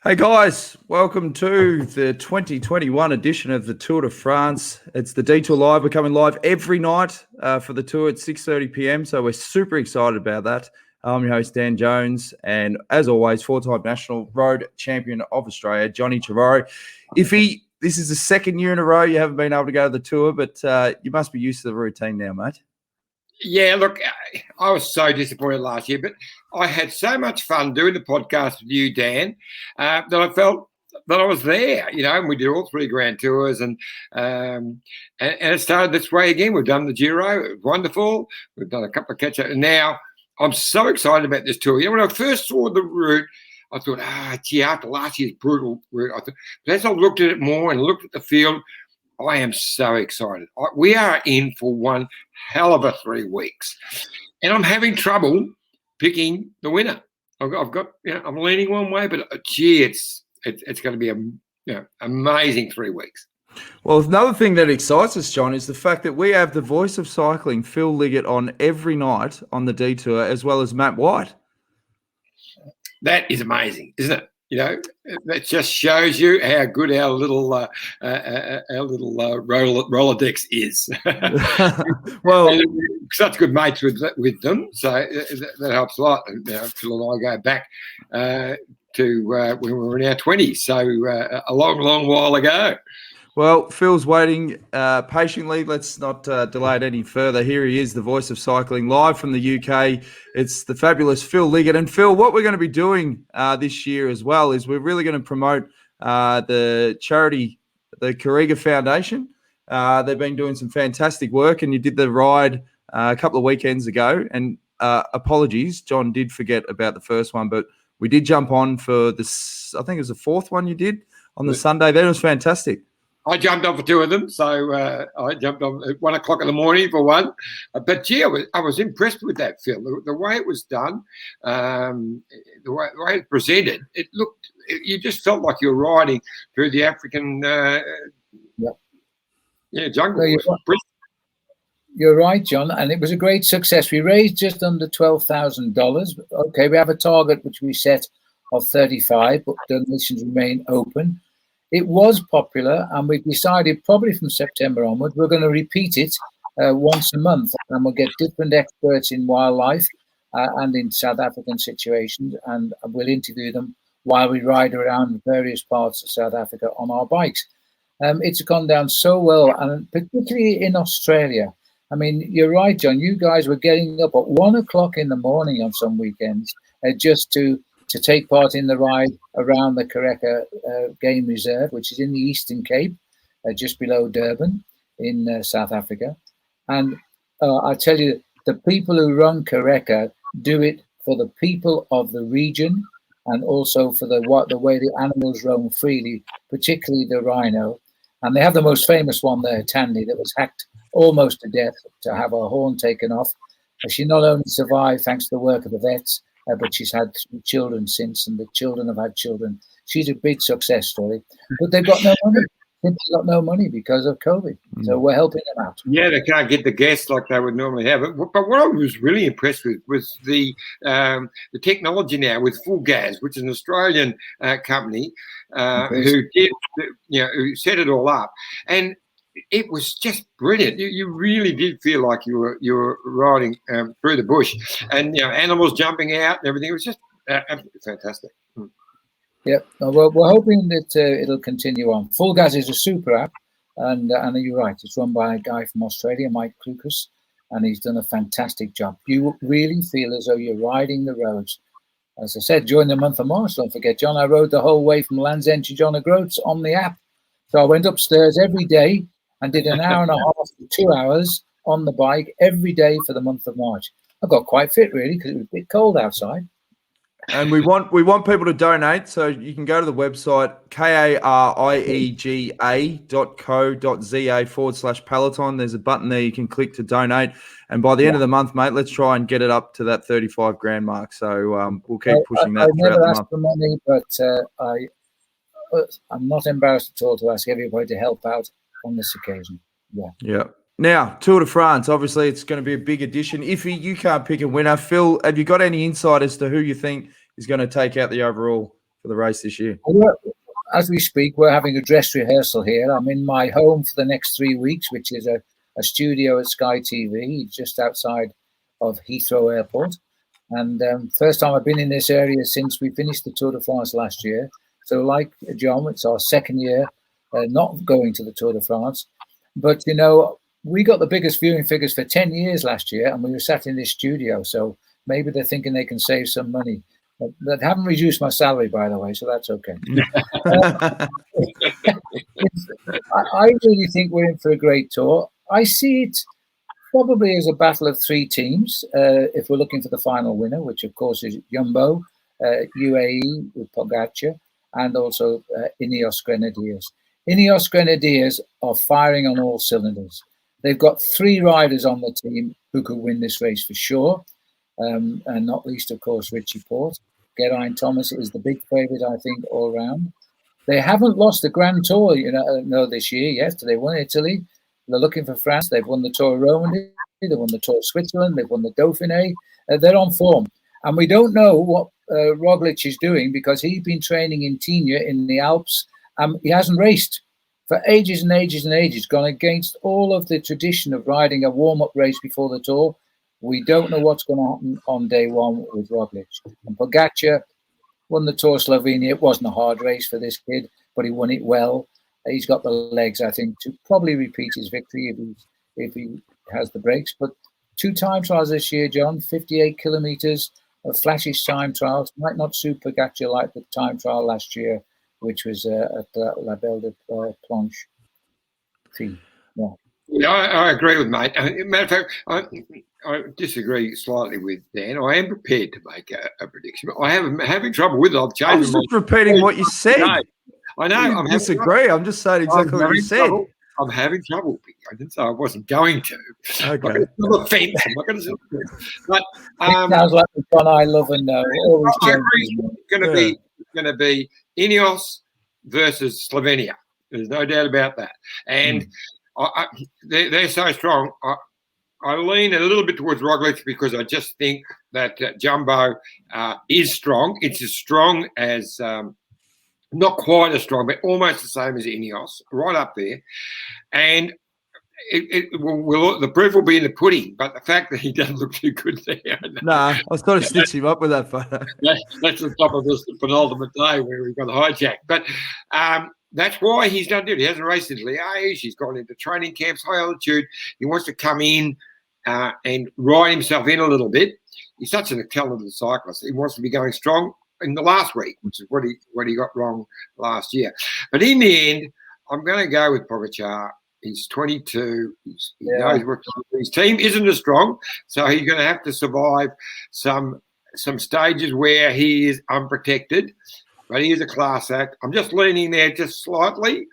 Hey guys, welcome to the 2021 edition of the Tour de France. It's the Detour Live. We're coming live every night for the tour at 6:30 p.m. So we're super excited about that. I'm your host, Dan Jones, and as always, four-time national road champion of Australia, Johnny Trevorrow. This is the second year in a row you haven't been able to go to the tour, but you must be used to the routine now, mate. Yeah, look, I was so disappointed last year, but I had so much fun doing the podcast with you, Dan, that I felt that I was there, and we did all three Grand Tours and it started this way again. We've done the Giro. It was wonderful. We've done a couple of catch-up. And now I'm so excited about this tour. When I first saw the route, I thought, after last year's brutal route, but as I looked at it more and looked at the field, I am so excited. We are in for one hell of a 3 weeks. And I'm having trouble picking the winner. I've got, I'm leaning one way, but it's going to be amazing 3 weeks. Well, another thing that excites us, John, is the fact that we have the voice of cycling, Phil Liggett, on every night on the Detour, as well as Matt White. That is amazing, isn't it? That just shows you how good our little Rolodex is. Well, such good mates with them, so that helps a lot. Phil and I go back to when we were in our 20s, so a long while ago. Well, Phil's waiting patiently. Let's not delay it any further. Here he is, the voice of cycling, live from the UK. It's the fabulous Phil Liggett. And Phil, what we're going to be doing this year as well is we're really going to promote the charity, the Carriga Foundation. They've been doing some fantastic work, and you did the ride a couple of weekends ago. And apologies, John did forget about the first one, but we did jump on for this. I think it was the fourth one you did on the Sunday. That was fantastic. I jumped on for two of them, so I jumped on at 1 o'clock in the morning for one. But yeah, I was impressed with that film. The way it was done, the way it presented, it looked. You just felt like you were riding through the African, jungle. No, you're right, John, and it was a great success. We raised just under $12,000. Okay, we have a target which we set of 35, but donations remain open. It was popular, and we decided probably from September onward we're going to repeat it once a month, and we'll get different experts in wildlife and in South African situations, and we'll interview them while we ride around various parts of South Africa on our bikes. It's gone down so well, and particularly in Australia. I mean, you're right, John. You guys were getting up at 1 o'clock in the morning on some weekends just to take part in the ride around the Carriga Game Reserve, which is in the Eastern Cape, just below Durban in South Africa. And I tell you, the people who run Carriga do it for the people of the region, and also for the way the animals roam freely, particularly the rhino. And they have the most famous one there, Tandy, that was hacked almost to death to have her horn taken off. She not only survived thanks to the work of the vets, but she's had 3 children since, and the children have had children. She's a big success story. But they've got no money. They've got no money because of COVID. So we're helping them out. Yeah, they can't get the guests like they would normally have. But what I was really impressed with was the technology now with Full Gas, which is an Australian company who set it all up. And it was just brilliant. You really did feel like you were riding through the bush, and animals jumping out and everything. It was just absolutely fantastic. Yep. Well, we're hoping that it'll continue on. Full Gas is a super app, and you're right. It's run by a guy from Australia, Mike Klukas, and he's done a fantastic job. You really feel as though you're riding the roads. As I said, during the month of March, don't forget, John, I rode the whole way from Land's End to John O'Groats on the app. So I went upstairs every day and did an hour and a half to 2 hours on the bike every day for the month of March. I got quite fit, really, because it was a bit cold outside. And we want people to donate, so you can go to the website kariega.co.za/Peloton. There's a button there you can click to donate, and by the end of the month, mate, let's try and get it up to that 35 grand mark. So we'll keep pushing that throughout the month. I never asked for money, but I'm not embarrassed at all to ask everybody to help out on this occasion. Yeah. Now, Tour de France, obviously it's going to be a big addition. If you can't pick a winner, Phil, have you got any insight as to who you think is going to take out the overall for the race this year. As we speak, we're having a dress rehearsal here. I'm in my home for the next 3 weeks, which is a studio at Sky TV, just outside of Heathrow Airport. And first time I've been in this area since we finished the Tour de France last year. So like John, it's our second year not going to the Tour de France. But, you know, we got the biggest viewing figures for 10 years last year, and we were sat in this studio. So maybe they're thinking they can save some money. That haven't reduced my salary, by the way, so that's okay. I really think we're in for a great tour. I see it probably as a battle of three teams, if we're looking for the final winner, which of course is Jumbo, UAE with Pogacar, and also Ineos Grenadiers. Ineos Grenadiers are firing on all cylinders. They've got three riders on the team who could win this race for sure, and not least, of course, Richie Porte. Geraint Thomas is the big favourite, I think, all round. They haven't lost the Grand Tour, this year yet. They won Italy. They're looking for France. They've won the Tour of Romandy. They've won the Tour of Switzerland. They've won the Dauphiné. They're on form. And we don't know what Roglic is doing because he's been training in Tignes in the Alps. He hasn't raced for ages and ages and ages, gone against all of the tradition of riding a warm-up race before the Tour. We don't know what's going to happen on day one with Roglic. And Pogacar won the Tour of Slovenia. It wasn't a hard race for this kid, but he won it well. He's got the legs, I think, to probably repeat his victory if he has the breaks. But 2 time trials this year, John, 58 kilometres of flashish time trials. Might not suit Pogacar like the time trial last year, which was at La Belle de Planche. Yeah, I agree with mate. Matter of fact, I disagree slightly with Dan. I am prepared to make a prediction. I'm having trouble with it. I was just repeating what you said. I know. I disagree. I'm just saying exactly what you said. I'm having trouble. I didn't say I wasn't going to. Okay. I'm not going to say but sounds like the one I love and know. I agree. It's going to be Ineos versus Slovenia. There's no doubt about that. And they're so strong. I lean a little bit towards Roglic because I just think that Jumbo is strong. It's as strong as, not quite as strong, but almost the same as Ineos, right up there. And the proof will be in the pudding, but the fact that he doesn't look too good there. Nah, I was trying to stitch him up with that photo. That's the top of this penultimate day where we got hijacked. But that's why he's done it. He hasn't raced in Liège. He's gone into training camps, high altitude. He wants to come in and ride himself in a little bit. He's such a talented cyclist. He wants to be going strong in the last week, which is what he got wrong last year. But in the end, I'm going to go with Pogacar. He's 22. He knows what to do. His team isn't as strong, so he's going to have to survive some stages where he is unprotected. But he is a class act. I'm just leaning there just slightly.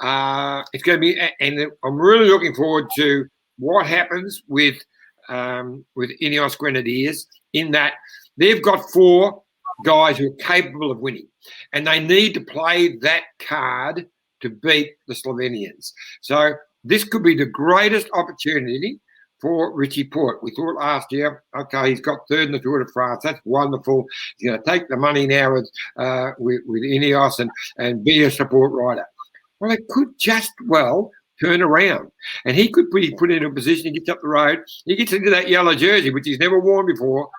It's going to be, and I'm really looking forward to what happens with Ineos Grenadiers in that they've got 4 guys who are capable of winning, and they need to play that card to beat the Slovenians. So this could be the greatest opportunity for Richie Porte. We thought last year, okay, he's got 3rd in the Tour de France. That's wonderful. He's going to take the money now with Ineos and be a support rider. Well, it could just turn around, and he could be put in a position. He gets up the road. He gets into that yellow jersey, which he's never worn before,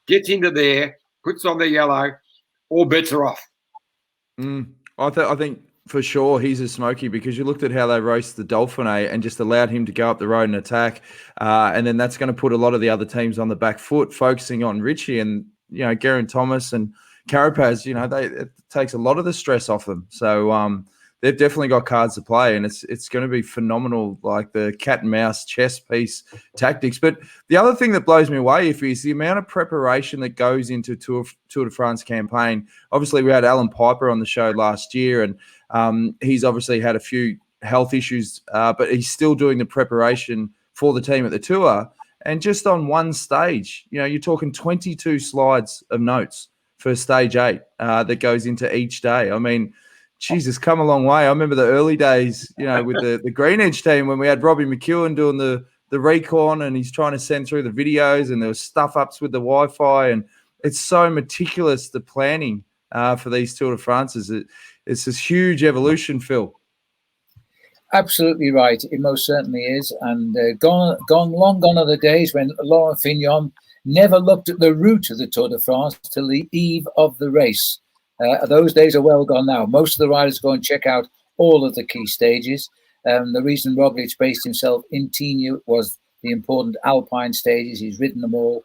gets into there, puts on the yellow, all bets are off. I think for sure he's a smoky because you looked at how they raced the Dauphiné and just allowed him to go up the road and attack. And then that's going to put a lot of the other teams on the back foot, focusing on Richie and, Geraint Thomas and Carapaz. It takes a lot of the stress off them. So they've definitely got cards to play, and it's going to be phenomenal, like the cat and mouse chess piece tactics. But the other thing that blows me away is the amount of preparation that goes into Tour de France campaign. Obviously, we had Alan Piper on the show last year, and he's obviously had a few health issues, but he's still doing the preparation for the team at the Tour. And just on one stage, you're talking 22 slides of notes for stage 8 that goes into each day. I mean, Jesus, come a long way. I remember the early days, with the Green Edge team when we had Robbie McEwen doing the recon, and he's trying to send through the videos, and there was stuff ups with the Wi-Fi, and it's so meticulous, the planning for these Tour de France's. It's this huge evolution, Phil. Absolutely right. It most certainly is. And long gone are the days when Laurent Fignon never looked at the route of the Tour de France till the eve of the race. Those days are well gone now. Most of the riders go and check out all of the key stages. The reason Roglic based himself in Tignes was the important Alpine stages. He's ridden them all,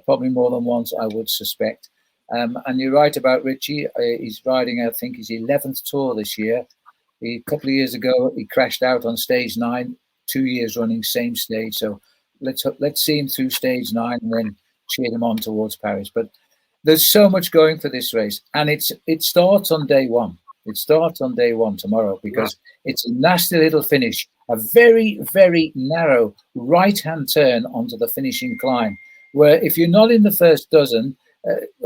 probably more than once, I would suspect. And you're right about Richie. He's riding, I think, his 11th Tour this year. A couple of years ago, he crashed out on stage 9, 2 years running, same stage. So let's see him through stage 9 and then cheer him on towards Paris. But there's so much going for this race, and it starts on day one. It starts on day one tomorrow because it's a nasty little finish, a very, very narrow right-hand turn onto the finishing climb, where if you're not in the first dozen,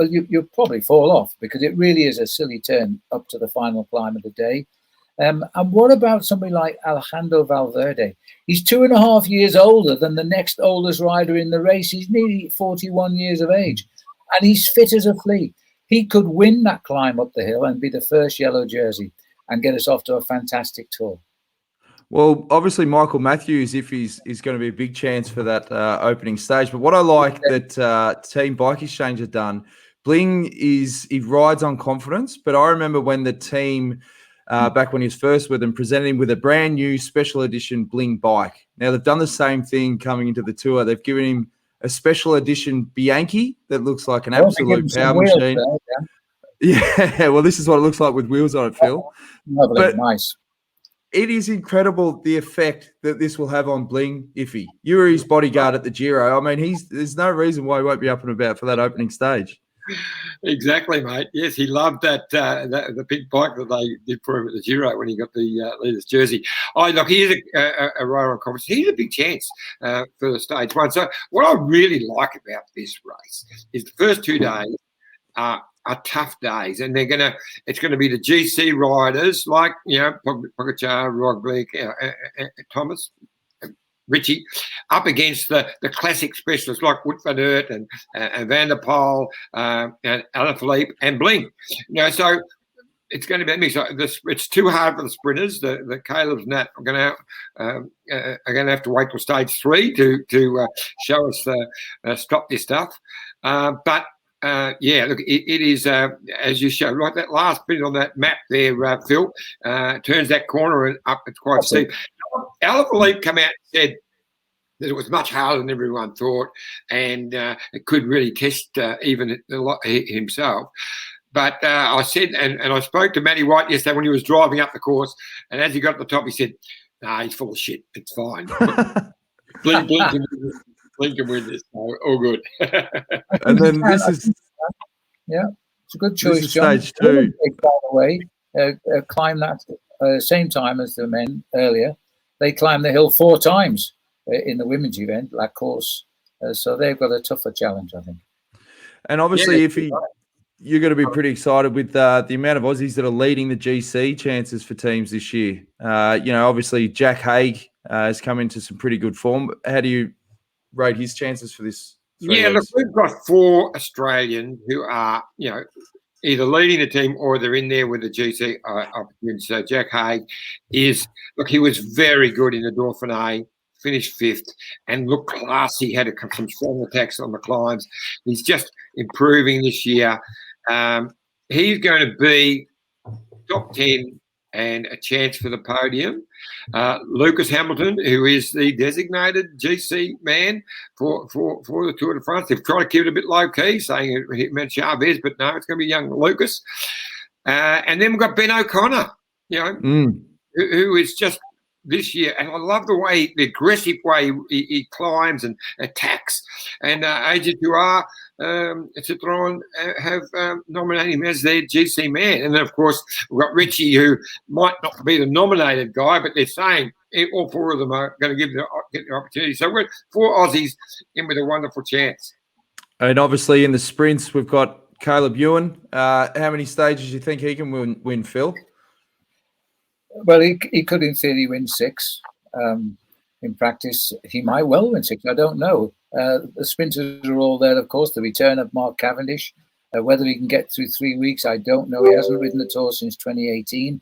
you'll probably fall off because it really is a silly turn up to the final climb of the day. And what about somebody like Alejandro Valverde? He's 2.5 years older than the next oldest rider in the race. He's nearly 41 years of age, and he's fit as a flea. He could win that climb up the hill and be the first yellow jersey and get us off to a fantastic tour. Well, obviously, Michael Matthews, if he's going to be a big chance for that opening stage. But what I like that Team Bike Exchange have done, Bling he rides on confidence. But I remember when the team, back when he was first with them, presented him with a brand new special edition Bling bike. Now, they've done the same thing coming into the tour. They've given him a special edition Bianchi that looks like an absolute power machine. Yeah, well, this is what it looks like with wheels on it, Phil. Lovely, but nice. It is incredible the effect that this will have on Bling Iffy. You were his bodyguard at the Giro. I mean, there's no reason why he won't be up and about for that opening stage. Exactly, mate. Yes, he loved that the big bike that they did for him at the Giro when he got the leader's jersey. Look, he is a rider on confidence. He's a big chance for the stage one. So what I really like about this race is the first 2 days are tough days, and it's going to be the GC riders like Pogacar, Roglic, Thomas, Richie, up against the classic specialists like Wout van Aert and Van der Poel and Alaphilippe and Bling. So it's going to be a mix. It's too hard for the sprinters. The Caleb's Nat are going to have to wait till stage 3 to show us stop this stuff. But look, it is, as you showed, right, that last bit on that map there, Phil, turns that corner and up, it's quite steep. Alaphilippe come out and said that it was much harder than everyone thought, and it could really test even himself. But I said, and I spoke to Matty White yesterday when he was driving up the course, and as he got to the top, he said, "Nah, he's full of shit. It's fine. Blink can win this. So, all good." And then this is... Yeah, it's a good choice, John. Stage 2. By the way, climb that same time as the men earlier. They climbed the hill 4 times in the women's event, La Course. So they've got a tougher challenge, I think. And obviously, you're going to be pretty excited with the amount of Aussies that are leading the GC chances for teams this year. Obviously, Jack Haig has come into some pretty good form. How do you rate his chances for this? Look, we've got 4 Australians who are, either leading the team or they're in there with the GC opportunity. So Jack Haig he was very good in the Dauphiné, finished 5th, and looked classy, had some strong attacks on the climbs. He's just improving this year. He's going to be top 10 and a chance for the podium. Lucas Hamilton, who is the designated GC man for the Tour de France. They've tried to keep it a bit low-key, saying he meant Chavez, but no, it's going to be young Lucas. And then we've got Ben O'Connor, who is just this year, and I love the aggressive way he climbs and attacks. And AG2R, Citroën have nominated him as their GC man. And then, of course, we've got Richie, who might not be the nominated guy, but they're saying all 4 of them are going to get the opportunity. So we're 4 Aussies in with a wonderful chance. And obviously in the sprints, we've got Caleb Ewan. How many stages do you think he can win, Phil? Well, he could, in theory, win 6. In practice, he might well win 6. I don't know. The sprinters are all there, of course. The return of Mark Cavendish, Whether he can get through 3 weeks, I don't know. He hasn't ridden at all since 2018.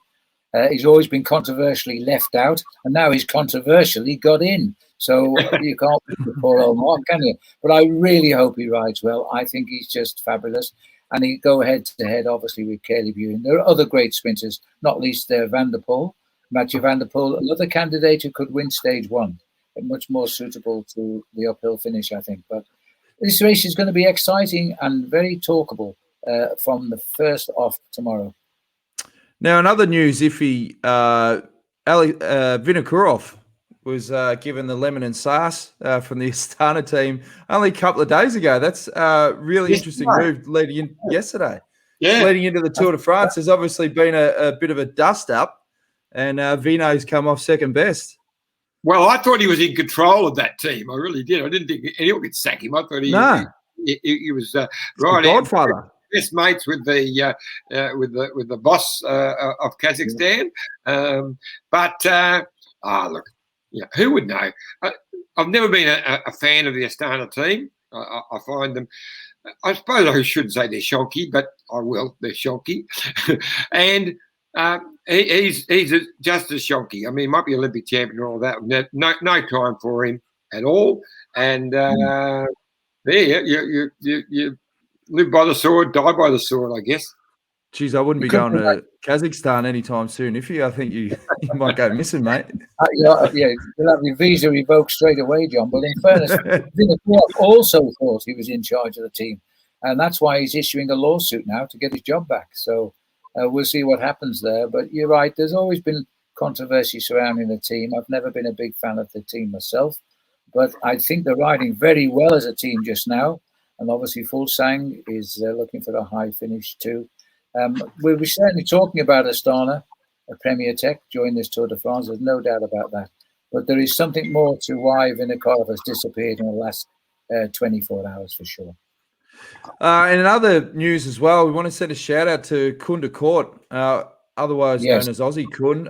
He's always been controversially left out, and now he's controversially got in. So you can't beat the poor old Mark, can you? But I really hope he rides well. I think he's just fabulous. And he go head-to-head, obviously, with Cayley Buin. There are other great sprinters, not least Van der Poel, Mathieu Van der Poel, another candidate who could win stage 1, but much more suitable to the uphill finish, I think. But this race is going to be exciting and very talkable from the first off tomorrow. Now, in other news, Vinokurov was given the lemon and sauce from the Astana team only a couple of days ago. That's a really interesting move leading in yesterday. Yeah. Leading into the Tour de France, there's obviously been a bit of a dust-up, and Vino's come off second best. Well, I thought he was in control of that team. I really did. I didn't think anyone could sack him. I thought he was right. Godfather. Best mates with the boss of Kazakhstan. Look, who would know? I've never been a fan of the Astana team. I find them. I suppose I shouldn't say they're shonky, but I will. They're shonky, and he's just as shonky. I mean, he might be Olympic champion and all that. No time for him at all. And you live by the sword, die by the sword, I guess. Geez, I wouldn't be going to Kazakhstan anytime soon. I think you might go missing, mate. You'll have your visa revoked straight away, John. But in fairness, Vinokurov also thought he was in charge of the team. And that's why he's issuing a lawsuit now to get his job back. So we'll see what happens there. But you're right, there's always been controversy surrounding the team. I've never been a big fan of the team myself. But I think they're riding very well as a team just now. And obviously, Fulsang is looking for a high finish too. We'll be certainly talking about Astana, a Premier Tech, during this Tour de France. There's no doubt about that. But there is something more to why Vinokurov has disappeared in the last 24 hours for sure. And in other news as well, we want to send a shout out to Kun de Court, otherwise known as Aussie Kun.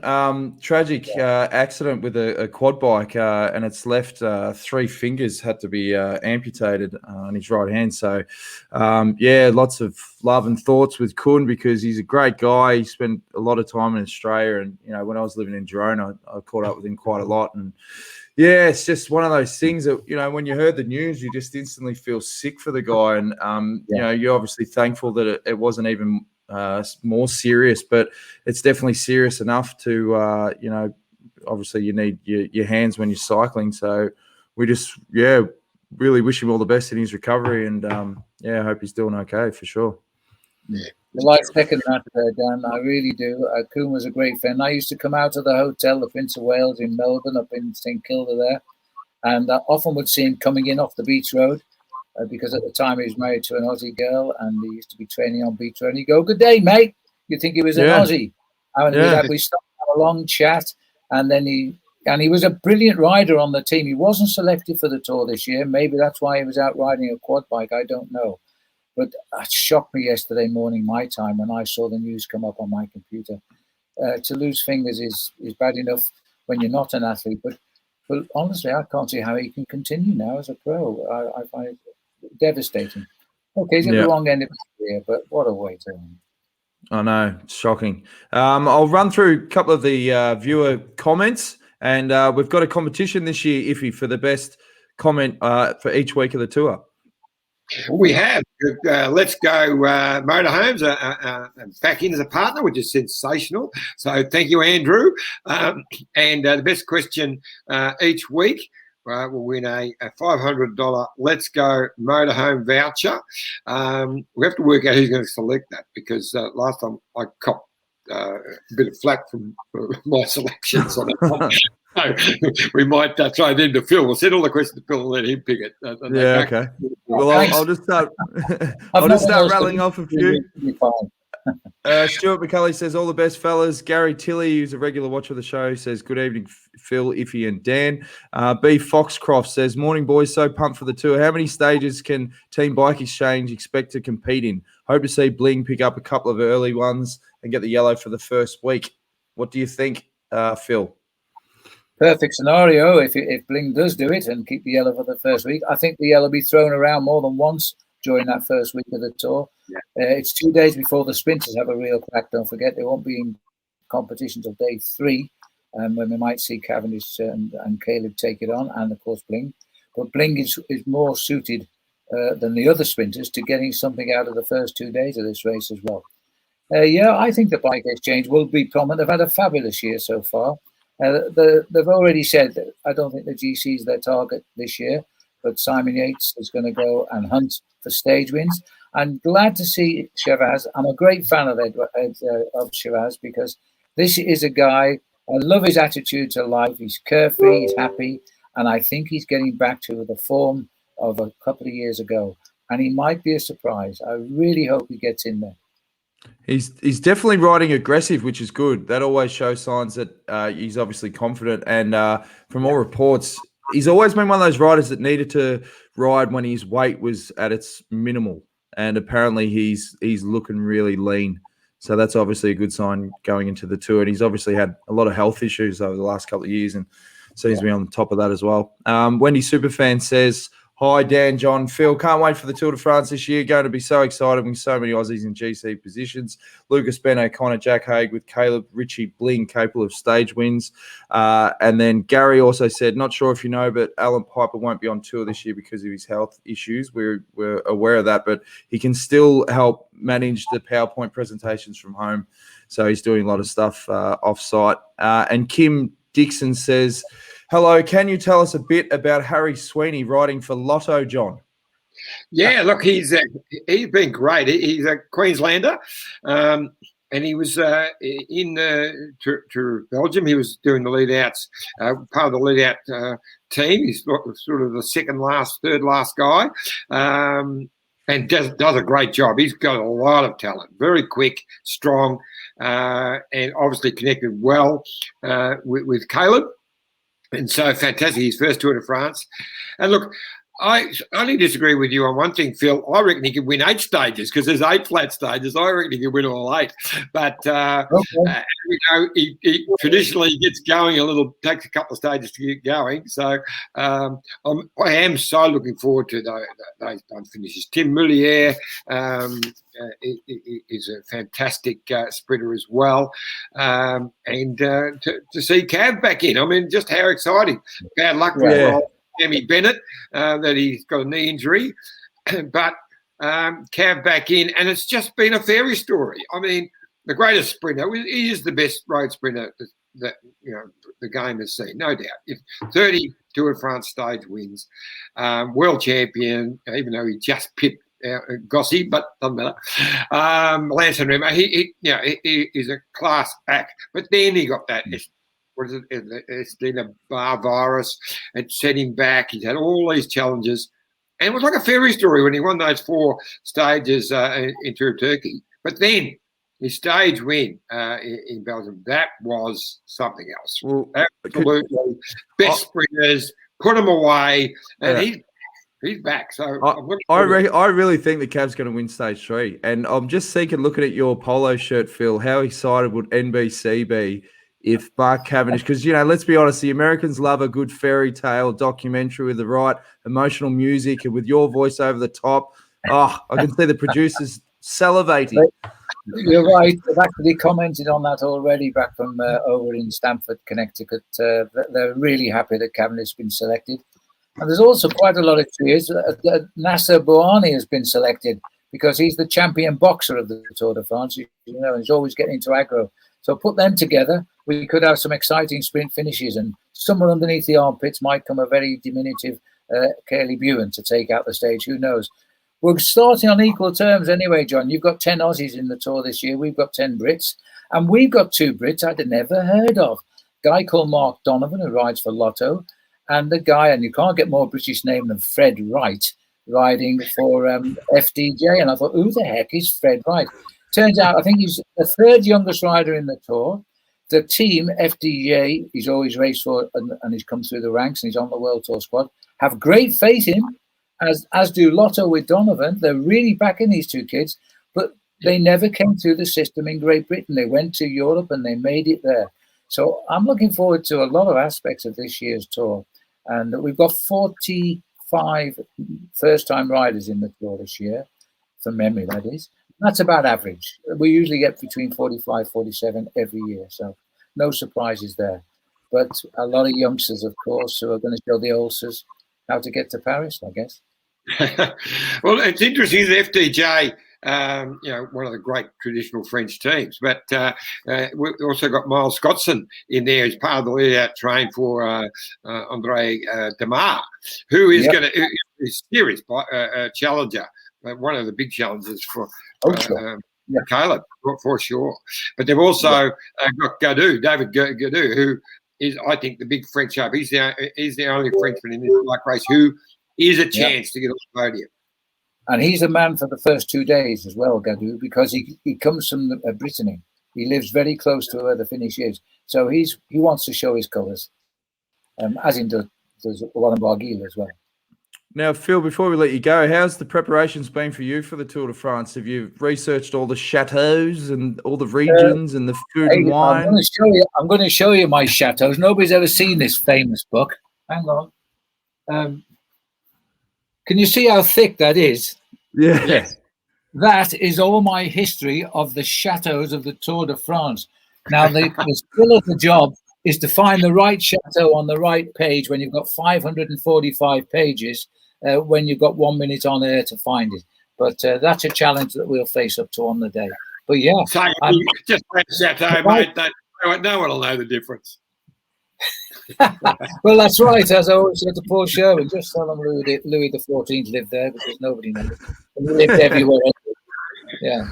Tragic accident with a quad bike, and it's left 3 fingers had to be amputated on his right hand. So, lots of love and thoughts with Kun because he's a great guy. He spent a lot of time in Australia, and when I was living in Girona, I caught up with him quite a lot. And yeah, it's just one of those things that when you heard the news, you just instantly feel sick for the guy, and you're obviously thankful that it wasn't even more serious, but it's definitely serious enough to obviously you need your hands when you're cycling. So we just really wish him all the best in his recovery, and I hope he's doing okay for sure. I like second that, Dan. I really do. Kun was a great friend. I used to come out of the hotel, the Prince of Wales in Melbourne, up in St Kilda there, and I often would see him coming in off the beach road. Because at the time he was married to an Aussie girl and he used to be training on beach road. And he'd go, "Good day, mate." You'd think he was an Aussie. And we started to have a long chat. And then he was a brilliant rider on the team. He wasn't selected for the Tour this year. Maybe that's why he was out riding a quad bike. I don't know. But it shocked me yesterday morning, my time, when I saw the news come up on my computer. To lose fingers is bad enough when you're not an athlete. But honestly, I can't see how he can continue now as a pro. I find it devastating. Okay, he's at the wrong end of his career, but what a way to end. I know, it's shocking. I'll run through a couple of the viewer comments, and we've got a competition this year, Iffy, for the best comment for each week of the tour. We have. Let's Go Motorhomes back in as a partner, which is sensational. So thank you, Andrew. And the best question each week will win a $500 Let's Go Motorhome voucher. We have to work out who's going to select that because last time I copped a bit of flack from my selections on it. So we might throw them to Phil. We'll send all the questions to Phil and let him pick it. Okay. Well, I'll just start. I'll just start rattling off a few. Stuart McCulley says, "All the best, fellas." Gary Tilley, who's a regular watcher of the show, says, "Good evening, Phil, Iffy, and Dan." B. Foxcroft says, "Morning, boys. So pumped for the tour. How many stages can Team Bike Exchange expect to compete in? Hope to see Bling pick up a couple of early ones and get the yellow for the first week. What do you think, Phil?" Perfect scenario if Bling does do it and keep the yellow for the first week. I think the yellow will be thrown around more than once during that first week of the tour. It's 2 days before the sprinters have a real crack. Don't forget, they won't be in competition till day 3, when we might see Cavendish and Caleb take it on, and of course Bling. But Bling is more suited than the other sprinters to getting something out of the first 2 days of this race as well. I think the Bike Exchange will be prominent. They've had a fabulous year so far. They've already said that I don't think the GC is their target this year, but Simon Yates is going to go and hunt for stage wins. I'm glad to see Shiraz. I'm a great fan of Shiraz, because this is a guy, I love his attitude to life. He's carefree, he's happy, and I think he's getting back to the form of a couple of years ago. And he might be a surprise. I really hope he gets in there. He's definitely riding aggressive, which is good. That always shows signs that he's obviously confident. And from all reports, he's always been one of those riders that needed to ride when his weight was at its minimal. And apparently he's looking really lean. So that's obviously a good sign going into the tour. And he's obviously had a lot of health issues over the last couple of years, and seems to be on the top of that as well. Wendy Superfan says, hi, Dan, John, Phil. Can't wait for the Tour de France this year. Going to be so excited with so many Aussies in GC positions. Lucas, Ben O'Connor, Jack Haig with Caleb, Richie, Bling, capable of stage wins. And then Gary also said, not sure if you know, but Alan Piper won't be on tour this year because of his health issues. We're aware of that, but he can still help manage the PowerPoint presentations from home. So he's doing a lot of stuff off-site. And Kim Dixon says, hello, can you tell us a bit about Harry Sweeney riding for Lotto, John? Yeah, look, he's been great. He's a Queenslander, and he was in to Belgium. He was doing the lead-outs, part of the lead-out team. He's sort of the third last guy, and does a great job. He's got a lot of talent, very quick, strong, and obviously connected well with Caleb. And so fantastic, his first Tour de France. And look, I only disagree with you on one thing, Phil. I reckon he could win 8 stages because there's 8 flat stages. I reckon he could win all 8. But he traditionally gets going takes a couple of stages to get going. So I am so looking forward to those finishes. Tim Mullier is a fantastic sprinter as well. And to see Cav back in, I mean, just how exciting. Bad luck for Jamie Bennett that he's got a knee injury, but Cav back in, and it's just been a fairy story. I mean, the greatest sprinter, he is the best road sprinter that the game has seen, no doubt. If 30 Tour de France stage wins, world champion, even though he just pipped Gossi, but doesn't matter. Lance and Remo, he is a class act, but then he got that. It's been a bar virus. It set him back. He's had all these challenges. And it was like a fairy story when he won those 4 stages in Tour of Turkey. But then his stage win in Belgium, that was something else. Well, absolutely. Best sprinters, put him away, and he's back. So I really think the Cav's going to win stage 3. And I'm just looking at your polo shirt, Phil, how excited would NBC be if Mark Cavendish, because, let's be honest, the Americans love a good fairy tale documentary with the right emotional music and with your voice over the top. Oh, I can see the producers salivating. You're right. They've actually commented on that already back from over in Stamford, Connecticut. They're really happy that Cavendish has been selected. And there's also quite a lot of cheers. Nasser Bouhanni has been selected because he's the champion boxer of the Tour de France. He's always getting into aggro. So put them together, we could have some exciting sprint finishes, and somewhere underneath the armpits might come a very diminutive Caleb Ewan to take out the stage. Who knows? We're starting on equal terms anyway, John. You've got 10 Aussies in the Tour this year. We've got 10 Brits. And we've got 2 Brits I'd never heard of. A guy called Mark Donovan, who rides for Lotto, and the guy, and you can't get more British name than Fred Wright, riding for FDJ. And I thought, who the heck is Fred Wright? Turns out, I think he's the 3rd youngest rider in the Tour. The team, FDJ, he's always raced for, and he's come through the ranks, and he's on the World Tour squad, have great faith in, as do Lotto with Donovan. They're really backing these 2 kids, but they never came through the system in Great Britain. They went to Europe, and they made it there. So I'm looking forward to a lot of aspects of this year's Tour. And we've got 44 5 first-time riders in the Tour this year, from memory, that is. That's about average. We usually get between 45, 47 every year, so no surprises there. But a lot of youngsters, of course, who are going to show the oldsters how to get to Paris, I guess. Well, it's interesting, the FDJ, one of the great traditional French teams, but we've also got Miles Scottson in there as part of the lead-out train for Andre Demar, who is going to be a serious challenger, one of the big challenges for Caleb, for sure. But they've also got David Gaudu, who is, I think, the big French up. He's the only Frenchman in this bike race who is a chance to get on the podium. And he's the man for the first 2 days as well, Gaudu, because he comes from Brittany. He lives very close to where the finish is. So he wants to show his colours, as in does Warren Barguil as well. Now, Phil, before we let you go, how's the preparations been for you for the Tour de France? Have you researched all the chateaux and all the regions and the food and wine? I'm going to show you my chateaux. Nobody's ever seen this famous book. Hang on. Can you see how thick that is? Yeah. Yes. That is all my history of the chateaux of the Tour de France. Now, the skill of the job is to find the right chateau on the right page when you've got 545 pages, when you've got 1 minute on air to find it. But that's a challenge that we'll face up to on the day. But yeah. So just play chateau, mate. No one will know the difference. Well, that's right. As I always said to Paul Sherwin, just tell them Louis XIV lived there, because nobody knows. And he lived everywhere. Yeah.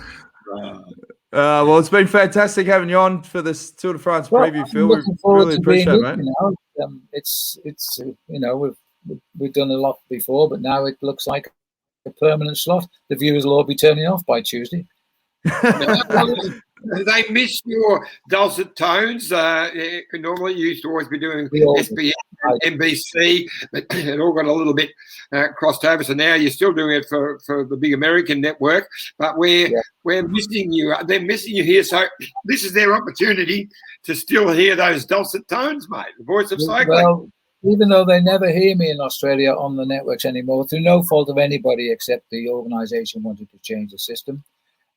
Well, it's been fantastic having you on for this Tour de France preview, Phil. We really appreciate it, mate. We've done a lot before, but now it looks like a permanent slot. The viewers will all be turning off by Tuesday. They miss your dulcet tones. Normally, you used to always be doing SBS, NBC, but it all got a little bit crossed over. So now you're still doing it for the big American network. But we're missing you. They're missing you here. So this is their opportunity to still hear those dulcet tones, mate. The voice of cycling. Well, even though they never hear me in Australia on the networks anymore, through no fault of anybody except the organisation wanted to change the system.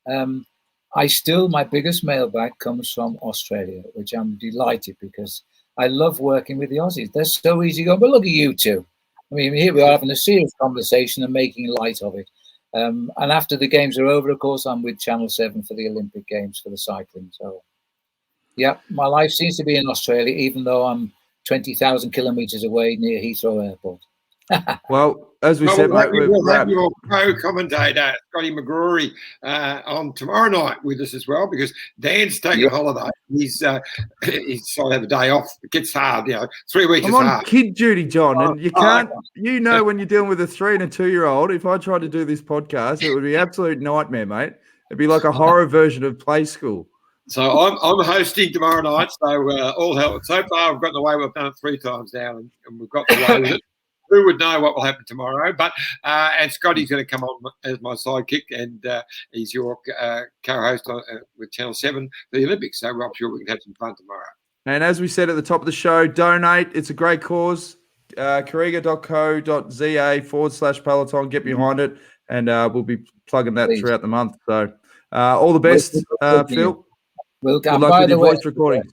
My biggest mailbag comes from Australia, which I'm delighted, because I love working with the Aussies. They're so easy going. But look at you two. I mean, here we are having a serious conversation and making light of it. And after the games are over, of course, I'm with Channel 7 for the Olympic Games for the cycling. So, yeah, my life seems to be in Australia, even though I'm 20,000 kilometres away near Heathrow Airport. Well, as we said, mate, we'll have your co-commentator, Scotty McGrory, on tomorrow night with us as well, because Dan's taking a holiday. He's trying to have a day off. It gets hard, 3 weeks is hard. I'm on kid duty, John, and you can't, when you're dealing with a 3 and a 2-year-old, if I tried to do this podcast, it would be an absolute nightmare, mate. It'd be like a horror version of Play School. So I'm hosting tomorrow night, so all hell. So far, I've gotten away. We've done it 3 times now, and we've got away with it. Who would know what will happen tomorrow? But and Scotty's going to come on as my sidekick, and he's your co-host with Channel 7 for the Olympics. So I'm sure we can have some fun tomorrow. And as we said at the top of the show, donate. It's a great cause. Carriga.co.za/Peloton. Get behind it, and we'll be plugging that throughout the month. So all the best, Phil. Good luck with your voice recording.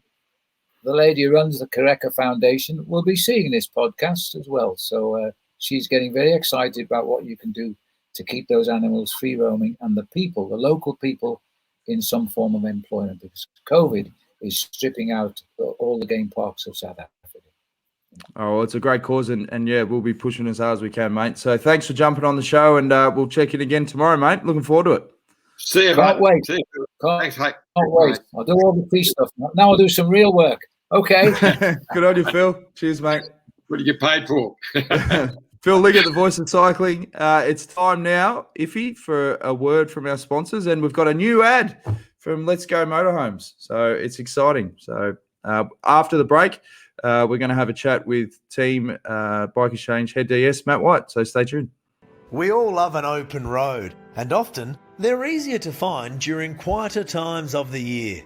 The lady who runs the Carriga Foundation will be seeing this podcast as well. So she's getting very excited about what you can do to keep those animals free roaming, and the local people, in some form of employment, because COVID is stripping out all the game parks of South Africa. Oh, well, it's a great cause, and we'll be pushing as hard as we can, mate. So thanks for jumping on the show, and we'll check in again tomorrow, mate. Looking forward to it. See you, Can't wait. See you. Thanks, mate. Can't wait. I'll do all the free stuff. Now I'll do some real work. Okay. Good on you, Phil. Cheers, mate. What do you get paid for? Phil Liggett, the voice of cycling. It's time now, Iffy, for a word from our sponsors, and we've got a new ad from Let's Go Motorhomes. So it's exciting. So after the break, we're going to have a chat with Team Bike Exchange Head DS, Matt White. So stay tuned. We all love an open road, and often they're easier to find during quieter times of the year.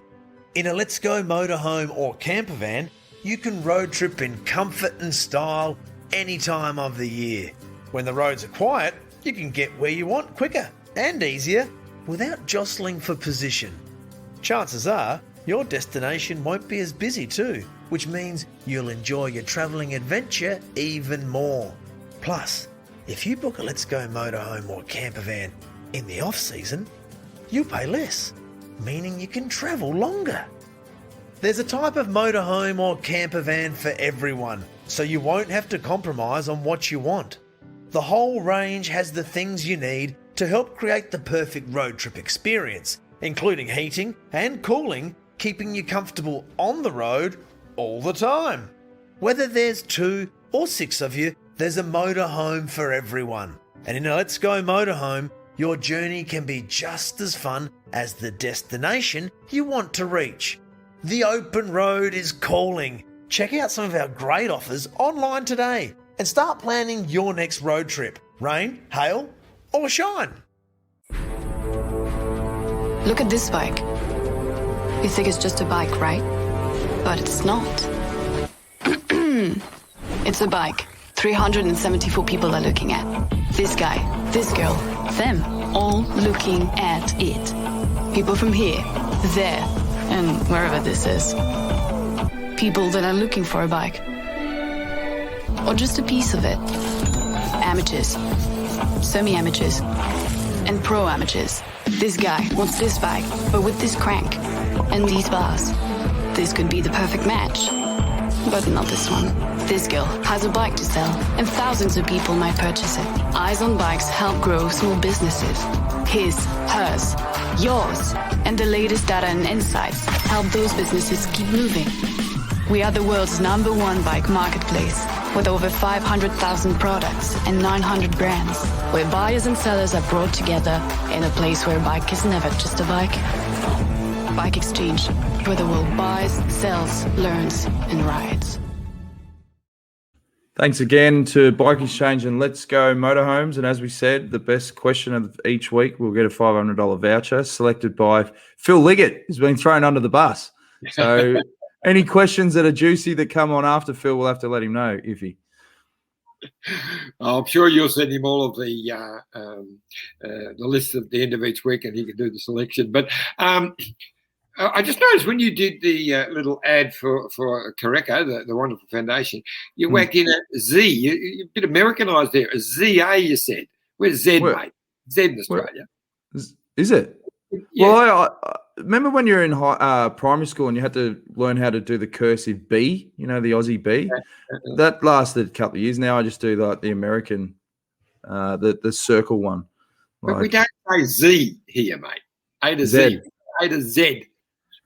In a Let's Go motorhome or camper van, you can road trip in comfort and style any time of the year. When the roads are quiet, you can get where you want quicker and easier without jostling for position. Chances are your destination won't be as busy too, which means you'll enjoy your travelling adventure even more. Plus, if you book a Let's Go motorhome or camper van in the off-season, you pay less, meaning you can travel longer. There's a type of motorhome or camper van for everyone, so you won't have to compromise on what you want. The whole range has the things you need to help create the perfect road trip experience, including heating and cooling, keeping you comfortable on the road all the time. Whether there's 2 or 6 of you, there's a motorhome for everyone. And in a Let's Go motorhome, your journey can be just as fun as the destination you want to reach. The open road is calling. Check out some of our great offers online today and start planning your next road trip. Rain, hail, or shine. Look at this bike. You think it's just a bike, right? But it's not. It's a bike. 374 people are looking at. This guy, this girl, them, all looking at it. People from here, there, and wherever this is. People that are looking for a bike. Or just a piece of it. Amateurs, semi-amateurs, and pro-amateurs. This guy wants this bike, but with this crank and these bars. This could be the perfect match. But not this one. This girl has a bike to sell, and thousands of people might purchase it. Eyes on Bikes help grow small businesses. His, hers, yours, and the latest data and insights help those businesses keep moving. We are the world's #1 bike marketplace, with over 500,000 products and 900 brands, where buyers and sellers are brought together in a place where a bike is never just a bike. Bike Exchange, where the world buys, sells, learns, and rides. Thanks again to Bike Exchange and Let's Go Motorhomes. And as we said, the best question of each week will get a $500 voucher selected by Phil Liggett, who's been thrown under the bus. So any questions that are juicy that come on after Phil, we'll have to let him know, Iffy. I'm sure you'll send him all of the list at the end of each week and he can do the selection. But I just noticed when you did the little ad for Careco, the wonderful foundation, you whack in a Z. You a bit Americanized there. A ZA, you said. Where's Z, mate? Z in Australia. Is it? Yeah. Well, I remember when you were in primary school and you had to learn how to do the cursive B, the Aussie B? That lasted a couple of years. Now I just do like the American, the circle one. But we don't say Z here, mate. A to Z. A to Z.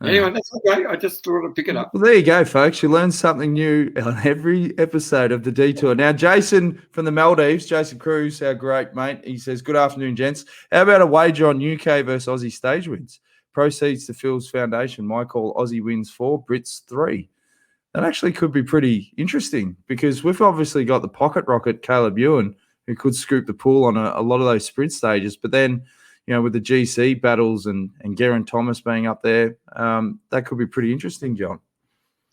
Anyway, that's okay. I just thought I'd pick it up. Well, there you go, folks. You learn something new on every episode of The Detour. Now, Jason from the Maldives, Jason Cruz, our great mate, he says, good afternoon, gents. How about a wager on UK versus Aussie stage wins? Proceeds to Phil's foundation. My call, Aussie wins 4, Brits 3. That actually could be pretty interesting because we've obviously got the pocket rocket, Caleb Ewan, who could scoop the pool on a lot of those sprint stages. But then, with the GC battles and Geraint Thomas being up there, that could be pretty interesting, John.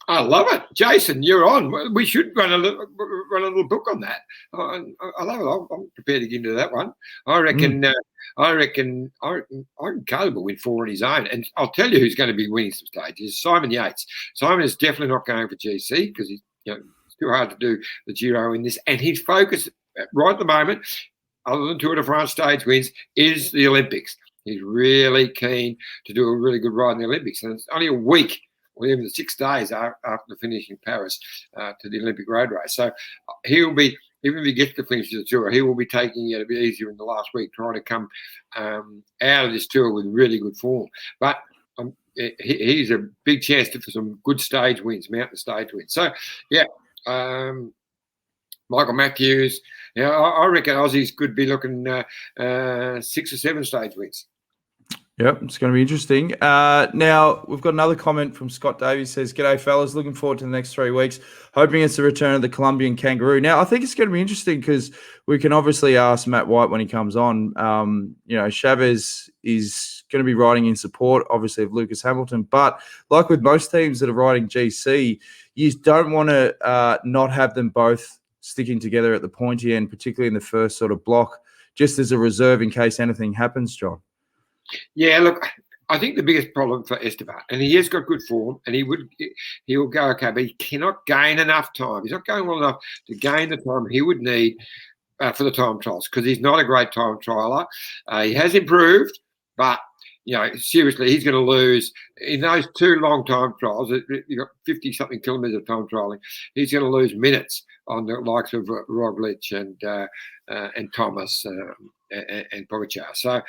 I love it. Jason, you're on. We should run a little book on that. I love it. I'm prepared to get into that one. I reckon Caleb will win 4 on his own. And I'll tell you who's going to be winning some stages. Simon Yates. Simon is definitely not going for GC because he's it's too hard to do the Giro in this. And his focus right at the moment, other than Tour de France stage wins, is the Olympics. He's really keen to do a really good ride in the Olympics. And it's only a week, or even 6 days after finishing Paris to the Olympic road race. So he'll be, even if he gets to finish the Tour, he will be taking it a bit easier in the last week, trying to come out of this Tour with really good form. But he's a big chance for some good stage wins, mountain stage wins. So, yeah, Michael Matthews. I reckon Aussies could be looking 6 or 7 stage wins. Yep, it's going to be interesting. Now, we've got another comment from Scott Davies. Says, g'day, fellas. Looking forward to the next 3 weeks. Hoping it's the return of the Colombian kangaroo. Now, I think it's going to be interesting because we can obviously ask Matt White when he comes on. Chavez is going to be riding in support, obviously, of Lucas Hamilton. But like with most teams that are riding GC, you don't want to not have them both sticking together at the pointy end, particularly in the first sort of block, just as a reserve in case anything happens, John? Yeah, look, I think the biggest problem for Esteban, and he has got good form, and he'll go okay, but he cannot gain enough time. He's not going well enough to gain the time he would need for the time trials, because he's not a great time trialer. He has improved, but seriously, he's going to lose in those 2 long time trials. You've got 50-something kilometres of time trialing. He's going to lose minutes on the likes of Roglic and Thomas and Pogacar. So,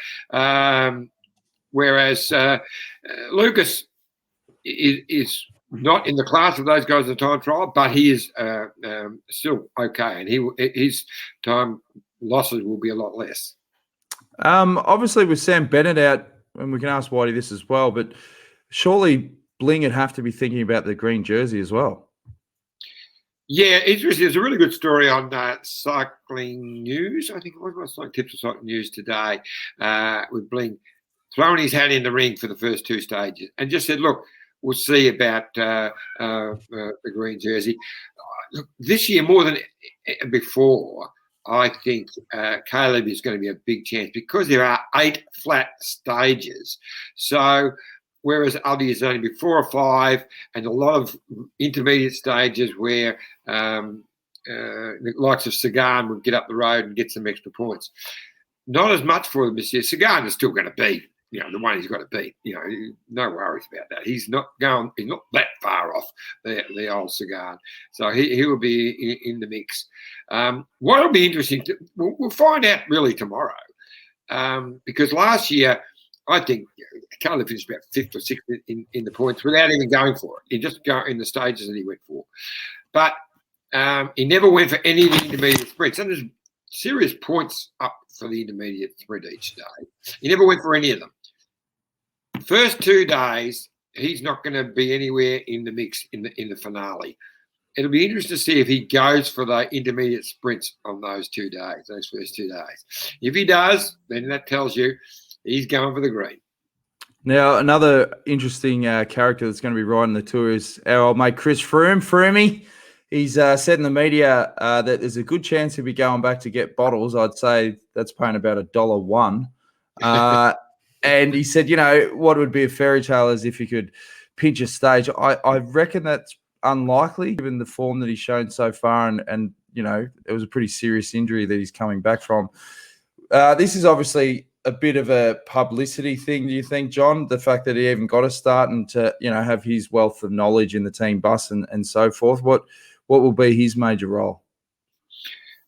whereas Lucas is not in the class of those guys in the time trial, but he is still okay, and his time losses will be a lot less. Obviously, with Sam Bennett out, and we can ask Whitey this as well, but surely Bling would have to be thinking about the green jersey as well. Yeah, interesting. There's a really good story on Cycling News. I think it was like Tips of Cycling News today, with Bling throwing his hat in the ring for the first 2 stages and just said, look, we'll see about the green jersey. Look, this year, more than before, I think Caleb is going to be a big chance because there are 8 flat stages. So whereas other years only be 4 or 5, and a lot of intermediate stages where the likes of Sagan would get up the road and get some extra points. Not as much for him this year. Sagan is still going to be, the one he's got to beat. No worries about that. He's not that far off the old Sagan. So he will be in the mix. What will be interesting, we'll find out really tomorrow, because last year, I think Caleb finished about 5th or 6th in the points without even going for it. He just got in the stages that he went for. But he never went for any of the intermediate sprints. And there's serious points up for the intermediate sprint each day. He never went for any of them. First 2 days, he's not going to be anywhere in the mix in the finale. It'll be interesting to see if he goes for the intermediate sprints on those 2 days, those first 2 days. If he does, then that tells you he's going for the green. Now, another interesting character that's going to be riding the Tour is our old mate Chris Froome. Froomey, he's said in the media that there's a good chance he'll be going back to get bottles. I'd say that's paying about $1. And he said, what would be a fairy tale is if he could pinch a stage. I reckon that's unlikely given the form that he's shown so far, and it was a pretty serious injury that he's coming back from. This is obviously a bit of a publicity thing, do you think, John? The fact that he even got a start and to have his wealth of knowledge in the team bus and so forth. What will be his major role?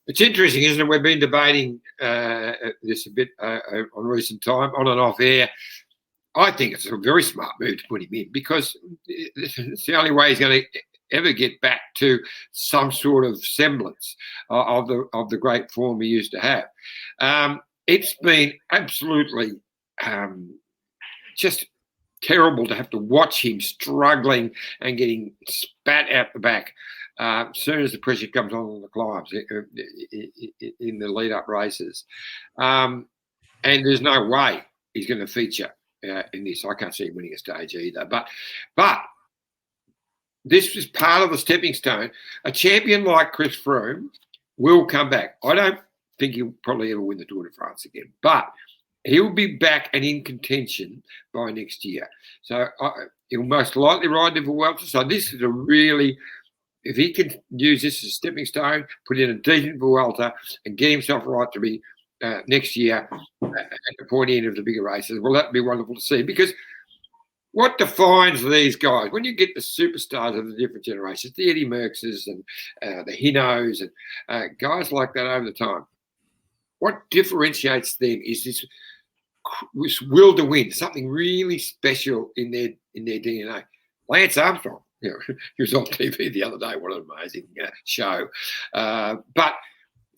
It's interesting, isn't it? We've been debating this a bit on recent time, on and off air. I think it's a very smart move to put him in because it's the only way he's going to ever get back to some sort of semblance of the great form he used to have. It's been absolutely just terrible to have to watch him struggling and getting spat out the back as soon as the pressure comes on the climbs in the lead-up races. And there's no way he's going to feature in this. I can't see him winning a stage either. But this is part of the stepping stone. A champion like Chris Froome will come back. I don't think he'll probably ever win the Tour de France again, but he'll be back and in contention by next year. So he'll most likely ride the Vuelta. So this is a really, if he can use this as a stepping stone, put in a decent Vuelta and get himself right to be next year at the pointy end of the bigger races, well, that'd be wonderful to see. Because what defines these guys, when you get the superstars of the different generations, the Eddie Merckxes and the Hinos and guys like that over the time, what differentiates them is this will to win, something really special in their DNA. Lance Armstrong, he was on TV the other day. What an amazing show! But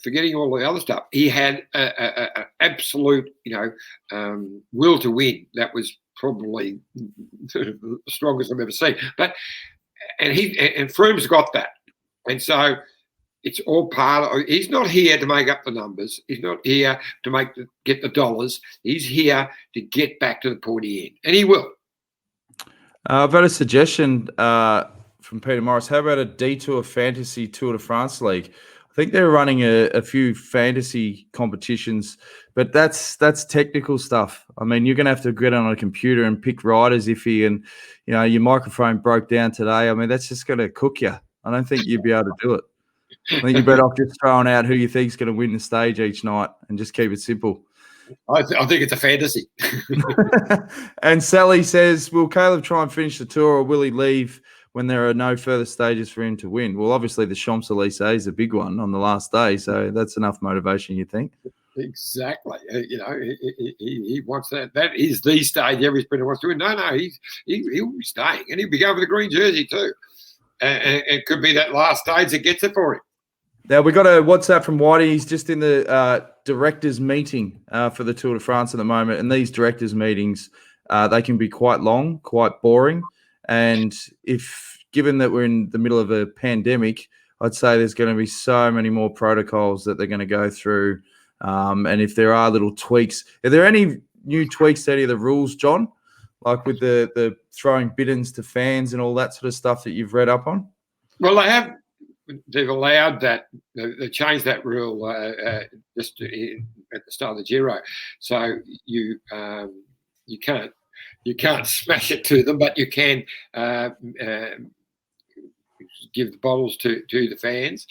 forgetting all the other stuff, he had an absolute, will to win. That was probably the strongest I've ever seen. And Froome's got that, and so. It's all part of. He's not here to make up the numbers. He's not here to get the dollars. He's here to get back to the pointy end, and he will. I've had a suggestion from Peter Morris. How about a Detour Fantasy Tour de France League? I think they're running a few fantasy competitions, but that's technical stuff. I mean, you're going to have to get on a computer and pick riders and your microphone broke down today. I mean, that's just going to cook you. I don't think you'd be able to do it. I think you're better off just throwing out who you think's going to win the stage each night and just keep it simple. I think it's a fantasy. And Sally says, will Caleb try and finish the tour, or will he leave when there are no further stages for him to win? Well, obviously the Champs-Élysées is a big one on the last day, so that's enough motivation, you think? Exactly. He wants that. That is the stage every sprinter wants to win. No, he'll be staying, and he'll be going for the green jersey too. And it could be that last stage that gets it for him. Now, we got a WhatsApp from Whitey. He's just in the directors' meeting for the Tour de France at the moment. And these directors' meetings, they can be quite long, quite boring. And given that we're in the middle of a pandemic, I'd say there's going to be so many more protocols that they're going to go through. And if there are little tweaks, are there any new tweaks to any of the rules, John? Like with the throwing biddens to fans and all that sort of stuff that you've read up on? Well, they've allowed that. They changed that rule just at the start of the Giro. So you can't smash it to them, but you can give the bottles to the fans.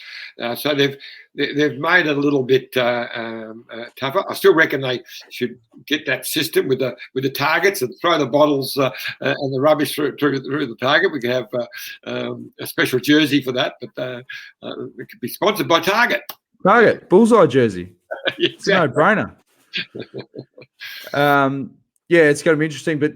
So they've made it a little bit tougher. I still reckon they should get that system with the targets and throw the bottles and the rubbish through the target. We could have a special jersey for that, but it could be sponsored by Target. Target bullseye jersey. Exactly. It's a no-brainer. Yeah, it's going to be interesting, but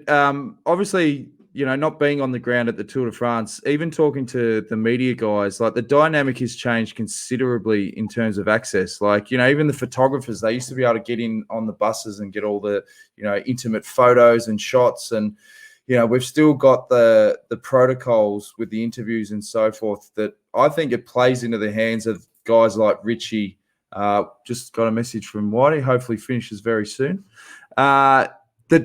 obviously, not being on the ground at the Tour de France, even talking to the media guys, like the dynamic has changed considerably in terms of access. Like, even the photographers, they used to be able to get in on the buses and get all the, intimate photos and shots. And, we've still got the protocols with the interviews and so forth that I think it plays into the hands of guys like Richie. Just got a message from Whitey, hopefully finishes very soon, that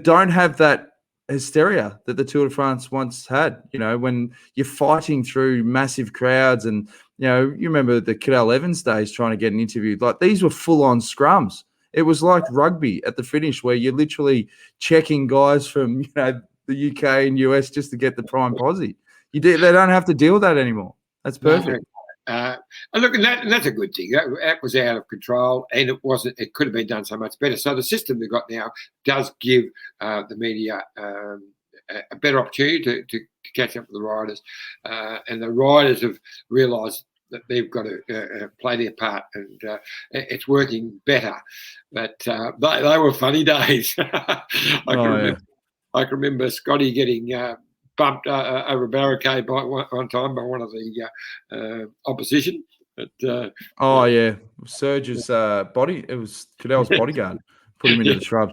don't have that hysteria that the Tour de France once had, when you're fighting through massive crowds and, you remember the Cadel Evans days trying to get an interview. Like, these were full-on scrums. It was like rugby at the finish where you're literally checking guys from, the UK and US just to get the prime posse. They don't have to deal with that anymore. That's perfect. And look, and that's a good thing. That was out of control, and it wasn't. It could have been done so much better. So the system they've got now does give the media a better opportunity to catch up with the riders, and the riders have realised that they've got to play their part, and it's working better. But they were funny days. I can remember Scotty getting bumped over a barricade by one time by one of the opposition. But, Serge's body. It was Cadel's bodyguard. Put him into the shrubs.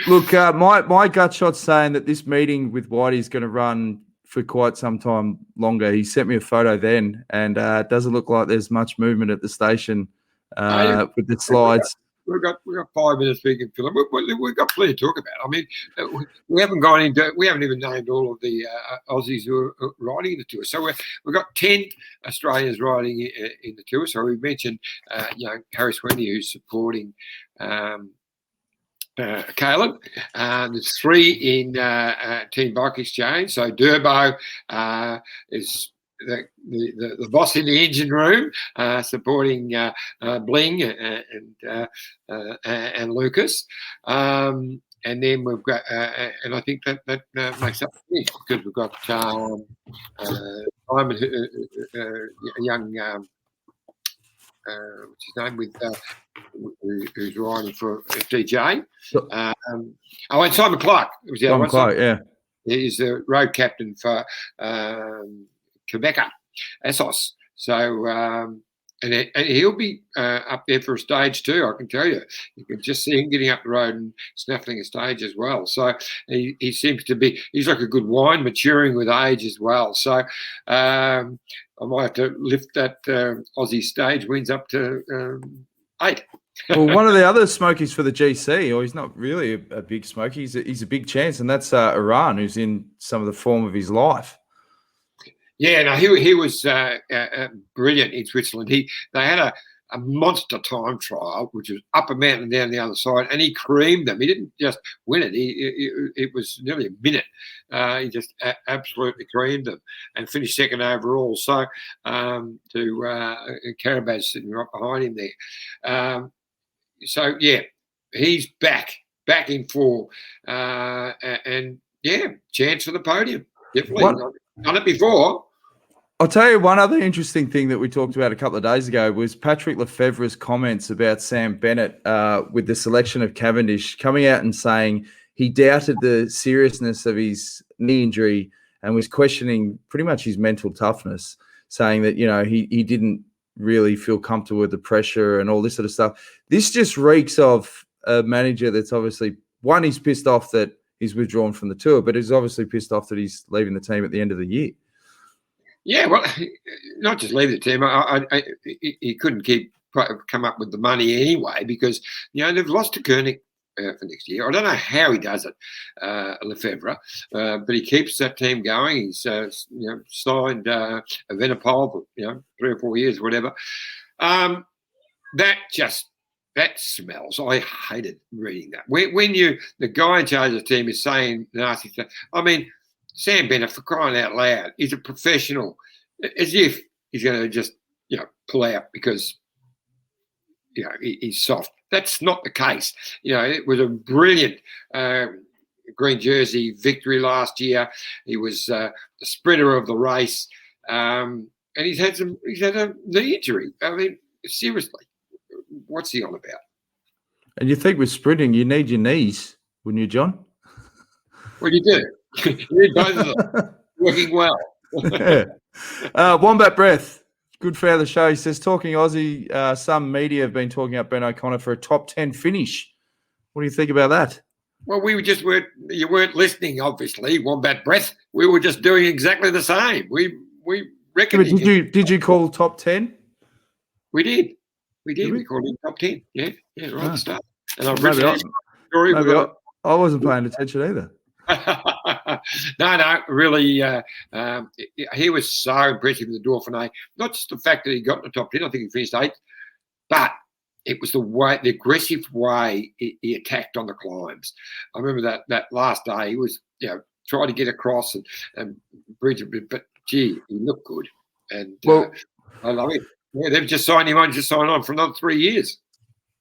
Look, my gut shot's saying that this meeting with Whitey is going to run for quite some time longer. He sent me a photo then, and it doesn't look like there's much movement at the station with the slides. We've got 5 minutes we can fill. We've got plenty to talk about. I mean, we haven't even named all of the Aussies who are riding in the tour. So we've got 10 Australians riding in the tour. So we mentioned, Harry Sweeney, who's supporting Caleb. There's 3 in Team Bike Exchange. So Durbo is the boss in the engine room, supporting Bling and Lucas, and then we've got, and I think that makes up the finish, because we've got Simon, a young, what's his name, who's riding for FDJ. And Simon Clark was the other one. Clark, yeah, he's the road captain for Quebecer, Assos. So, and he'll be up there for a stage too, I can tell you. You can just see him getting up the road and snaffling a stage as well. So he seems to be, he's like a good wine, maturing with age as well. So I might have to lift that Aussie stage wins up to 8. Well, one of the other smokies for the GC, or he's not really a big smoky, he's a big chance, and that's Iran, who's in some of the form of his life. Yeah, no, he was brilliant in Switzerland. They had a monster time trial, which was up a mountain down the other side, and he creamed them. He didn't just win it; it was nearly a minute. He just absolutely creamed them and finished second overall. So to Carabaz sitting right behind him there. So yeah, he's back in full, and yeah, chance for the podium. Definitely done it before. I'll tell you one other interesting thing that we talked about a couple of days ago was Patrick Lefevere's comments about Sam Bennett with the selection of Cavendish, coming out and saying he doubted the seriousness of his knee injury and was questioning pretty much his mental toughness, saying that, you know, he didn't really feel comfortable with the pressure and all this sort of stuff. This just reeks of a manager that's obviously, one, he's pissed off that he's withdrawn from the tour, but he's obviously pissed off that he's leaving the team at the end of the year. Yeah, well, not just leave the team. He couldn't come up with the money anyway because, you know, they've lost to Koenig for next year. I don't know how he does it, Lefevre, but he keeps that team going. He's signed Evenepoel for 3 or 4 years, whatever. That smells. I hated reading that. When the guy in charge of the team is saying nasty stuff. I mean, Sam Bennett, for crying out loud, is a professional, as if he's going to just, pull out because, he's soft. That's not the case. It was a brilliant green jersey victory last year. He was the sprinter of the race, and he's had a knee injury. I mean, seriously, what's he on about? And you think with sprinting, you need your knees, wouldn't you, John? Well, you do. You need both of them working well. Yeah. Wombat Breath, good fan of the show. He says, talking Aussie, some media have been talking about Ben O'Connor for a top 10 finish. What do you think about that? Well, you weren't listening, obviously, Wombat Breath. We were just doing exactly the same. We reckon. Did you call top 10? We did. We called him top 10. Yeah, right at the start. And I've written his story. I wasn't paying attention either. No, really, he was so impressive in the Dauphiné. Not just the fact that he got in the top 10, I think he finished 8th, but it was the aggressive way he attacked on the climbs. I remember that last day, he was, trying to get across and bridge a bit, but gee, he looked good. And I love it. Yeah, they've just signed him on, for another 3 years.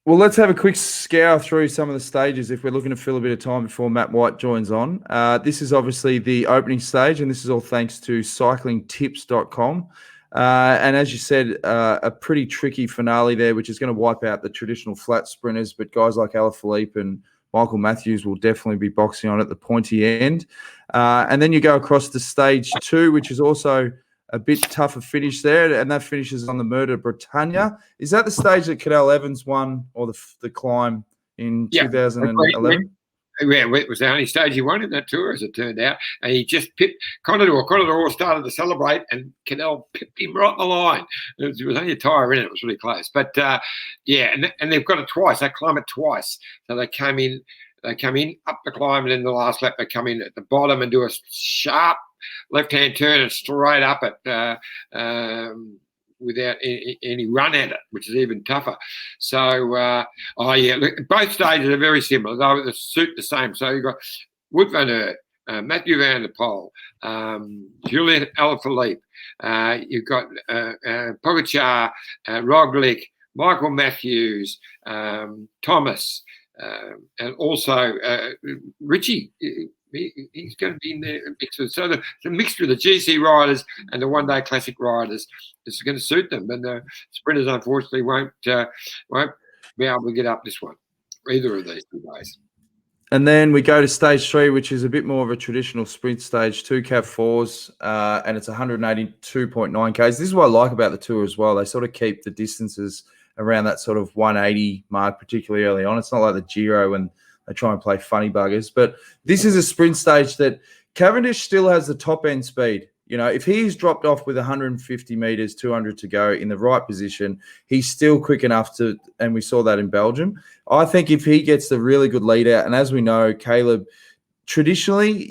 Well, let's have a quick scour through some of the stages if we're looking to fill a bit of time before Matt White joins on. This is obviously the opening stage, and this is all thanks to cyclingtips.com. And as you said, a pretty tricky finale there, which is going to wipe out the traditional flat sprinters, but guys like Alaphilippe and Michael Matthews will definitely be boxing on at the pointy end. And then you go across to stage 2, which is also a bit tougher finish there, and that finishes on the Murder Britannia. Is that the stage that Cadel Evans won, or the climb in 2011? Yeah, it was the only stage he won in that tour, as it turned out. And he just pipped Contador. Contador started to celebrate, and Cadel pipped him right on the line. It was only a tyre in it. It was really close. But, and they've got it twice. They climb it twice. So they come in up the climb, and then the last lap they come in at the bottom and do a sharp left-hand turn and straight up it without any run at it, which is even tougher. So, look, both stages are very similar. They suit the same. So you've got Wout van Aert, Mathieu van der Poel, Julian Alaphilippe. You've got Pogacar, Roglic, Michael Matthews, Thomas, and also Richie. He's going to be in there. So the mixture of the GC riders and the one-day classic riders is going to suit them. And the sprinters, unfortunately, won't be able to get up this one, either of these 2 days. And then we go to stage 3, which is a bit more of a traditional sprint stage, 2 Cav 4s, and it's 182.9 Ks. This is what I like about the tour as well. They sort of keep the distances around that sort of 180 mark, particularly early on. It's not like the Giro and they try and play funny buggers. But this is a sprint stage that Cavendish still has the top end speed. If he's dropped off with 150 metres, 200 to go in the right position, he's still quick enough to, and we saw that in Belgium. I think if he gets the really good lead out, and as we know, Caleb, traditionally,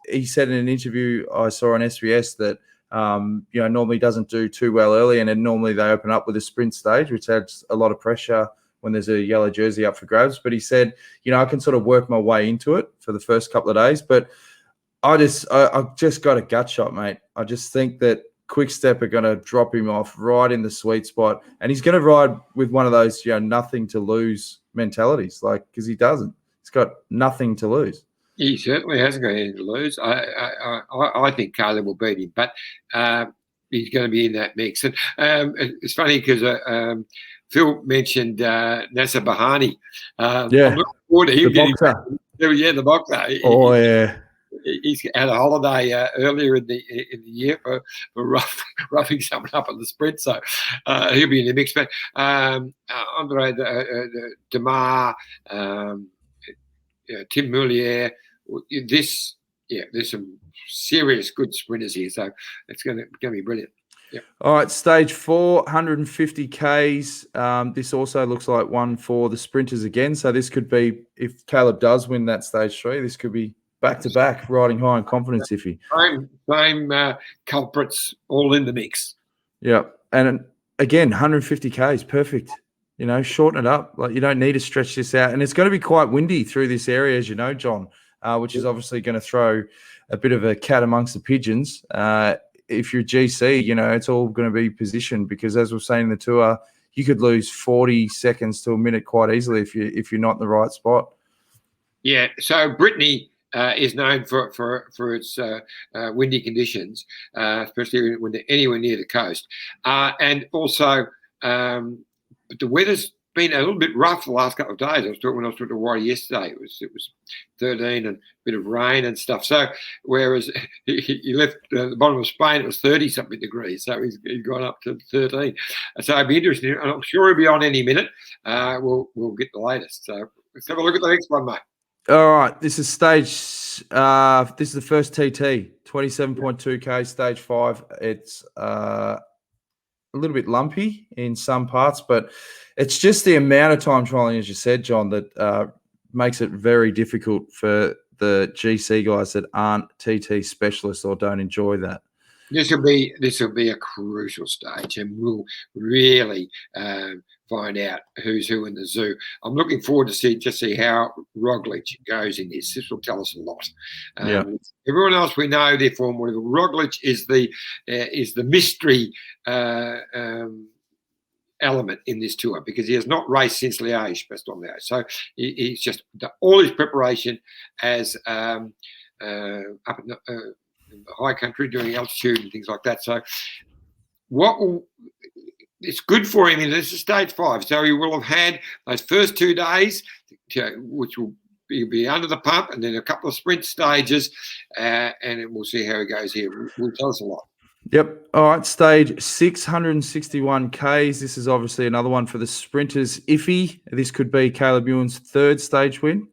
he said in an interview I saw on SBS that normally doesn't do too well early, and then normally they open up with a sprint stage, which adds a lot of pressure when there's a yellow jersey up for grabs. But he said, I can sort of work my way into it for the first couple of days. But I just got a gut shot, mate. I just think that Quickstep are going to drop him off right in the sweet spot, and he's going to ride with one of those, nothing to lose mentalities, because he doesn't. He's got nothing to lose. He certainly hasn't got anything to lose. I think Caleb will beat him, but he's going to be in that mix. And it's funny because Phil mentioned Nasser Bahani. I'm looking forward to him getting back. Yeah, the boxer. Yeah. He's had a holiday earlier in the year for roughing someone up on the sprint, so he'll be in the mix. But Andre Demar, Tim Mulier, there's some serious good sprinters here, so it's going to be brilliant. Yep. All right, stage 4, 150 Ks. This also looks like one for the sprinters again. So this could be, if Caleb does win that stage 3, this could be back-to-back, riding high in confidence iffy. Same culprits all in the mix. Yeah, and again, 150 Ks, perfect. Shorten it up. You don't need to stretch this out. And it's going to be quite windy through this area, as you know, John, which is obviously going to throw a bit of a cat amongst the pigeons. If you're GC, it's all going to be positioned because, as we're saying in the tour, you could lose 40 seconds to a minute quite easily if you're not in the right spot. Yeah, so Brittany is known for its windy conditions, especially when they're anywhere near the coast. And also, but the weather's been a little bit rough the last couple of days. When I was talking to Warrior yesterday, it was 13 and a bit of rain and stuff. So whereas he left the bottom of Spain, it was 30-something degrees. So he's gone up to 13. So it'd be interesting. I'm sure he'll be on any minute. We'll get the latest. So let's have a look at the next one, mate. All right, this is this is the first TT, 27.2K, stage 5. It's a little bit lumpy in some parts, but it's just the amount of time trialing, as you said, John, that makes it very difficult for the GC guys that aren't TT specialists or don't enjoy that. This will be a crucial stage, and we'll really find out who's who in the zoo. I'm looking forward to see how Roglic goes in this. This will tell us a lot. Everyone else we know their form. Roglic is the mystery element in this tour because he has not raced since Liège, Bastogne-Liège. So he's just done all his preparation as up in the high country doing altitude and things like that. So it's good for him. This is stage 5. So he will have had those first 2 days, which will be under the pump, and then a couple of sprint stages, and we'll see how he goes here. Will tell us a lot. Yep. All right. Stage 661 Ks. This is obviously another one for the sprinters. Iffy. This could be Caleb Ewan's 3rd stage win.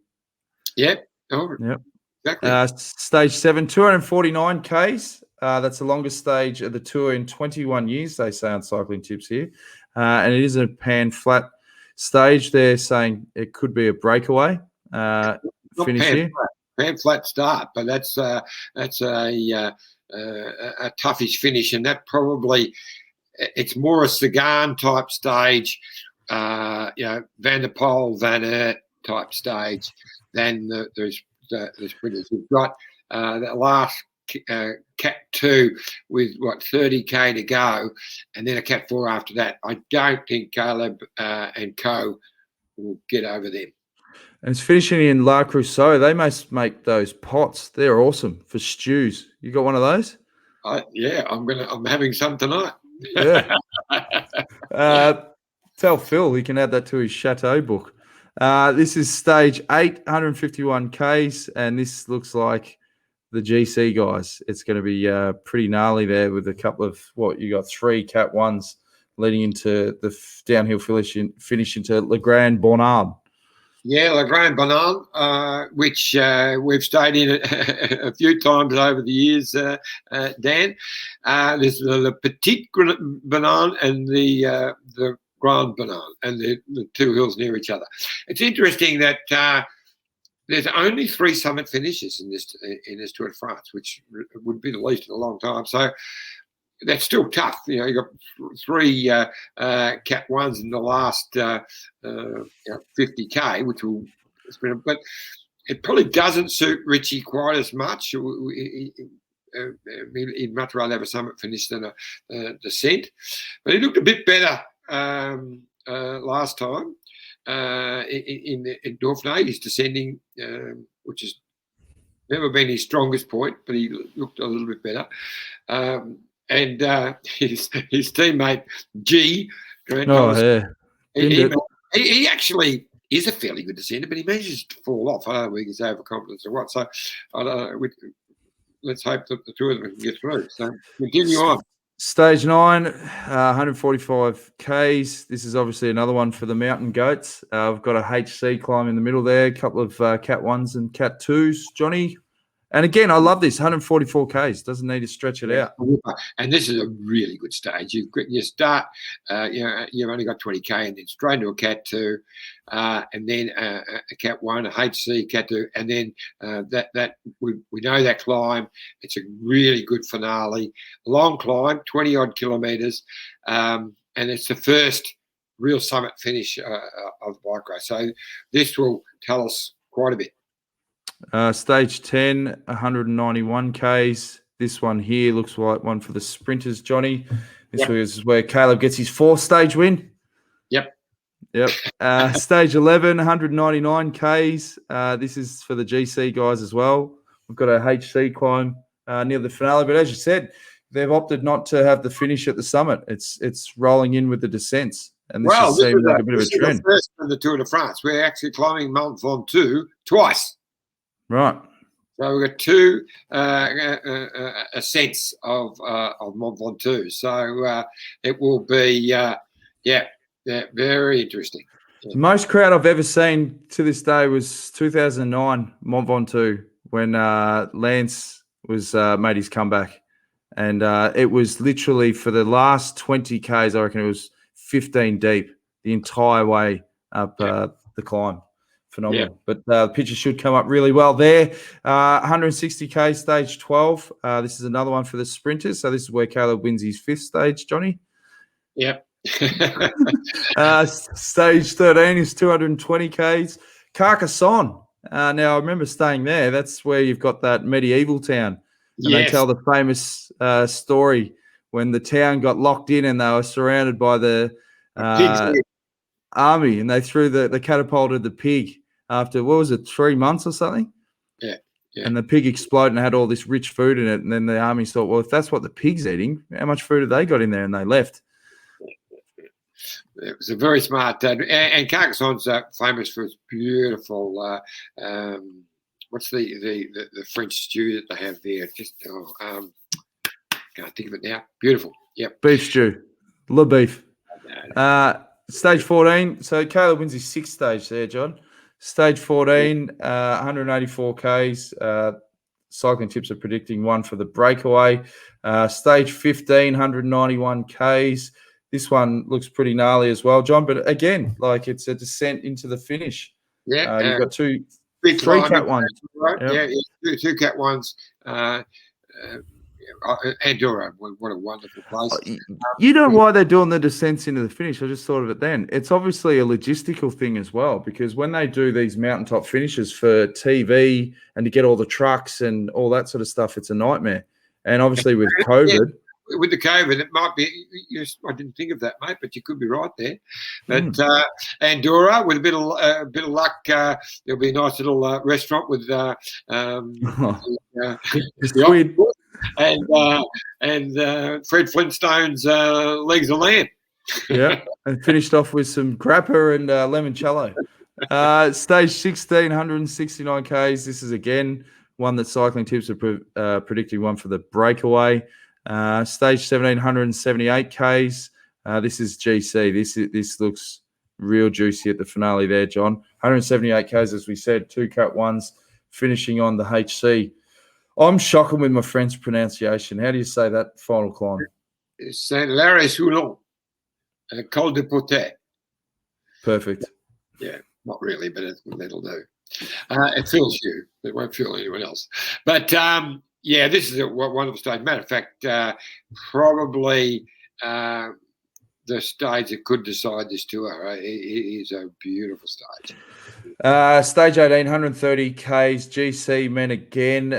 Yep. Oh, yep. Exactly. Stage 7, 249 Ks. That's the longest stage of the tour in 21 years, they say on Cycling Tips here. And it is a pan flat stage. They're saying it could be a breakaway finish here. Pan flat start, but that's a toughish finish, and that probably it's more a Sagan type stage, Van der Poel, Van Aert type stage than the sprinters. We've got that last Cat 2 with 30K to go, and then a Cat 4 after that. I don't think Caleb and co will get over them. And it's finishing in La Crusoe. They must make those pots. They're awesome for stews. You got one of those? I'm having some tonight. Yeah. Tell Phil he can add that to his Chateau book. This is stage 8, 151 Ks, and this looks like the GC guys. It's going to be pretty gnarly there with a couple of you got 3 Cat 1s leading into the downhill finish into Le Grand Bonnard. Yeah, Le Grand Bonnard, which we've stayed in a few times over the years, Dan. There's the Petit Bonnard and the Grand Bonnard, and the 2 hills near each other. It's interesting that there's only 3 summit finishes in this Tour de France, which would be the least in a long time. So that's still tough. You know, you got 3 Cat 1s in the last 50K, which will, but it probably doesn't suit Richie quite as much. He'd much rather have a summit finish than a descent. But he looked a bit better last time in Dauphiné. He's descending, which has never been his strongest point, but he looked a little bit better. And his teammate G, Grant Thomas, he actually is a fairly good descender, but he manages to fall off. I don't know whether he's overconfidence or what. So I don't know. Let's hope that the two of them can get through. So continue on. Stage 9, 145 Ks. This is obviously another one for the mountain goats. I've got a HC climb in the middle there, a couple of Cat 1s and Cat 2s, Johnny. And again, I love this, 144 Ks. Doesn't need to stretch it out. And this is a really good stage. You start, you've only got 20K and then straight into a Cat 2, and then a Cat 1, a HC, Cat 2, and then we know that climb. It's a really good finale. Long climb, 20-odd kilometres, and it's the first real summit finish of the bike race. So this will tell us quite a bit. Stage 10, 191 Ks. This one here looks like one for the sprinters, Johnny. This is where Caleb gets his 4th stage win. Yep. Stage 11, 199 Ks. This is for the GC guys as well. We've got a HC climb near the finale. But as you said, they've opted not to have the finish at the summit. It's rolling in with the descents. And this seems like a bit of a trend. This is the first in the Tour de France. We're actually climbing Mont Ventoux twice. Right. So we've got 2 ascents of Mont Ventoux. So it will be, very interesting. The most crowd I've ever seen to this day was 2009 Mont Ventoux when Lance was made his comeback. And it was literally for the last 20 Ks, I reckon it was 15 deep the entire way up the climb. Phenomenal. Yeah. But the picture should come up really well there. 160K stage 12. This is another one for the sprinters. So this is where Caleb wins his 5th stage, Johnny. Yep. Stage 13 is 220Ks. Carcassonne. Now, I remember staying there. That's where you've got that medieval town. And they tell the famous story when the town got locked in and they were surrounded by the army, and they threw the catapulted the pig after, 3 months or something? Yeah. And the pig exploded and had all this rich food in it. And then the army thought, well, if that's what the pig's eating, how much food have they got in there? And they left. It was a very smart and Carcassonne's famous for its beautiful what's the French stew that they have there? Just can't think of it now. Beautiful. Yep. Beef stew. Le beef. Stage 14. So Caleb wins his 6th stage there, John. Stage 14, 184 Ks. Cycling Tips are predicting one for the breakaway. Stage 15, 191 Ks. This one looks pretty gnarly as well, John. But again, like it's a descent into the finish. Yeah. You've got 3 Cat 1s. Right? Yep. Yeah, 2 Cat 1s. Andorra, what a wonderful place. You know why they're doing the descents into the finish? I just thought of it then. It's obviously a logistical thing as well, because when they do these mountaintop finishes for TV and to get all the trucks and all that sort of stuff, it's a nightmare. And obviously with COVID. With the COVID, it might be. I didn't think of that, mate, but you could be right there. But Andorra, with a bit of luck, there'll be a nice little restaurant with squid. And Fred Flintstone's legs of lamb. Yeah, and finished off with some grappa and limoncello. Stage 16, 169 Ks. This is again one that Cycling Tips are predicting one for the breakaway. Stage 17, 178 Ks. This is GC. This looks real juicy at the finale there, John. 178 Ks, as we said, 2 Cat 1s, finishing on the HC. I'm shocking with my French pronunciation. How do you say that final climb? Saint-Lary-Soulon, Col de Potet. Perfect. Yeah, not really, but it'll do. It fills you. It won't fill anyone else. But, Yeah, this is a wonderful stage. Matter of fact, probably the stage that could decide this tour. It is a beautiful stage. Stage 18, 130 Ks, GC men again.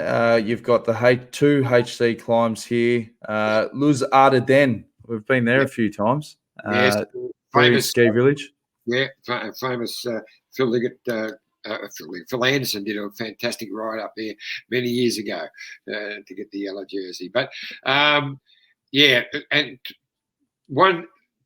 You've got the two HC climbs here. Luz Ardennes. We've been there a few times. Yes, famous ski village. Yeah, famous Phil Liggett. Phil Anderson did a fantastic ride up there many years ago to get the yellow jersey. But yeah, and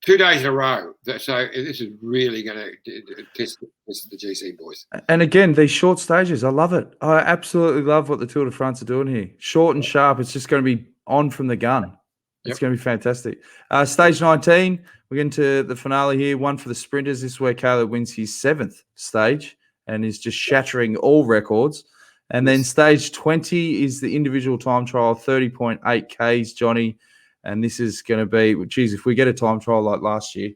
2 days in a row. So this is really going to test the GC boys. And again, these short stages, I love it. I absolutely love what the Tour de France are doing here. Short and sharp. It's just going to be on from the gun. It's going to be fantastic. Stage 19, we're getting to the finale here. One for the sprinters. This is where Caleb wins his 7th stage and is just shattering all records. And then stage 20 is the individual time trial, 30.8 Ks, Johnny. And this is going to be, geez, if we get a time trial like last year,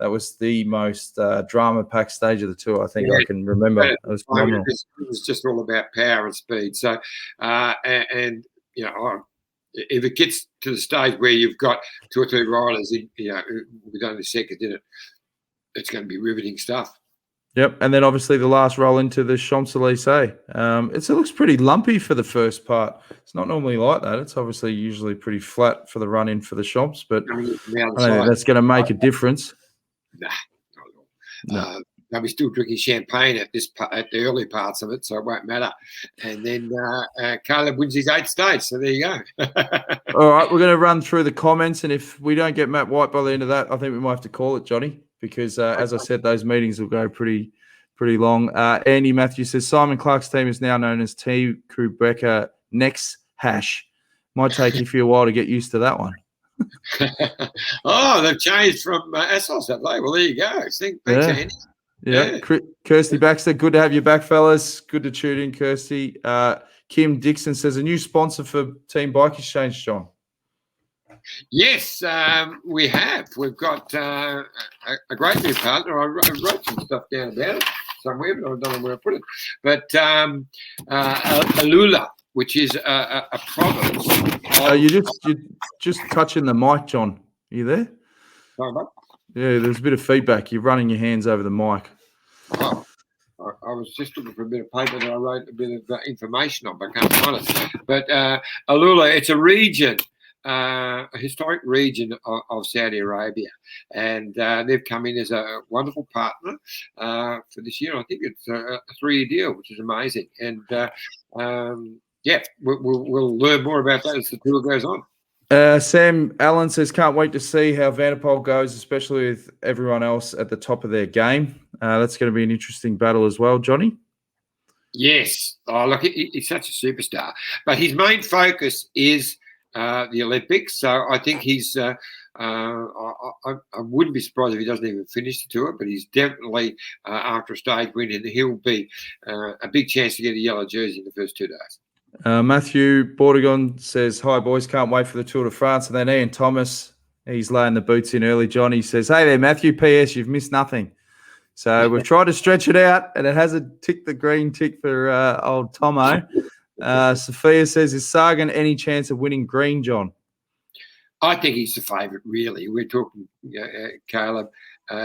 that was the most drama-packed stage of the tour, I think I can remember. It was phenomenal. It was just all about power and speed. So, and you know, if it gets to the stage where you've got 2 or 3 riders, you know, with only seconds in it, it's going to be riveting stuff. Yep, and then obviously the last roll into the Champs-Élysées. It looks pretty lumpy for the first part. It's not normally like that. It's obviously usually pretty flat for the run-in for the Champs, but I don't think that's going to make a difference. Nah, not at all. They'll be still drinking champagne at the early parts of it, so it won't matter. And then Caleb wins his 8th stage, so there you go. All right, we're going to run through the comments, and if we don't get Matt White by the end of that, I think we might have to call it, Johnny, because as I said, those meetings will go pretty long. Andy Matthews says, Simon Clark's team is now known as Team Quebecer Next Hash. Might take you for a while to get used to that one. Oh, they've changed from Assos, have they? Well, there you go. Thanks, Andy. Yeah. Kirsty Baxter, good to have you back, fellas. Good to tune in, Kirsty. Kim Dixon says, a new sponsor for Team Bike Exchange, John. Yes, we have. We've got a great new partner. I wrote some stuff down about it somewhere, but I don't know where I put it. But Alula, which is a province. You're just touching the mic, John. Are you there? Sorry, mate. Yeah, there's a bit of feedback. You're running your hands over the mic. Oh, I was just looking for a bit of paper that I wrote a bit of information on, but I can't find it. But Alula, it's a region, a historic region of Saudi Arabia, and they've come in as a wonderful partner for this year. I think it's a 3-year deal, which is amazing. And yeah, we'll learn more about that as the tour goes on. Sam Allen says, can't wait to see how Vanderpoel goes, especially with everyone else at the top of their game. That's going to be an interesting battle as well, Johnny. Yes. Oh, look, he's such a superstar. But his main focus is the Olympics. So I think he's I wouldn't be surprised if he doesn't even finish the tour, but he's definitely, after a stage win, and he'll be a big chance to get a yellow jersey in the first 2 days. Matthew Bordegon says, hi, boys, can't wait for the Tour de France. And then Ian Thomas, he's laying the boots in early. Johnny says, hey there, Matthew, PS, you've missed nothing. So we've tried to stretch it out, and it hasn't ticked the green tick for old Tomo. Sophia says, is Sagan any chance of winning green, John? I think he's the favourite, really. We're talking Caleb.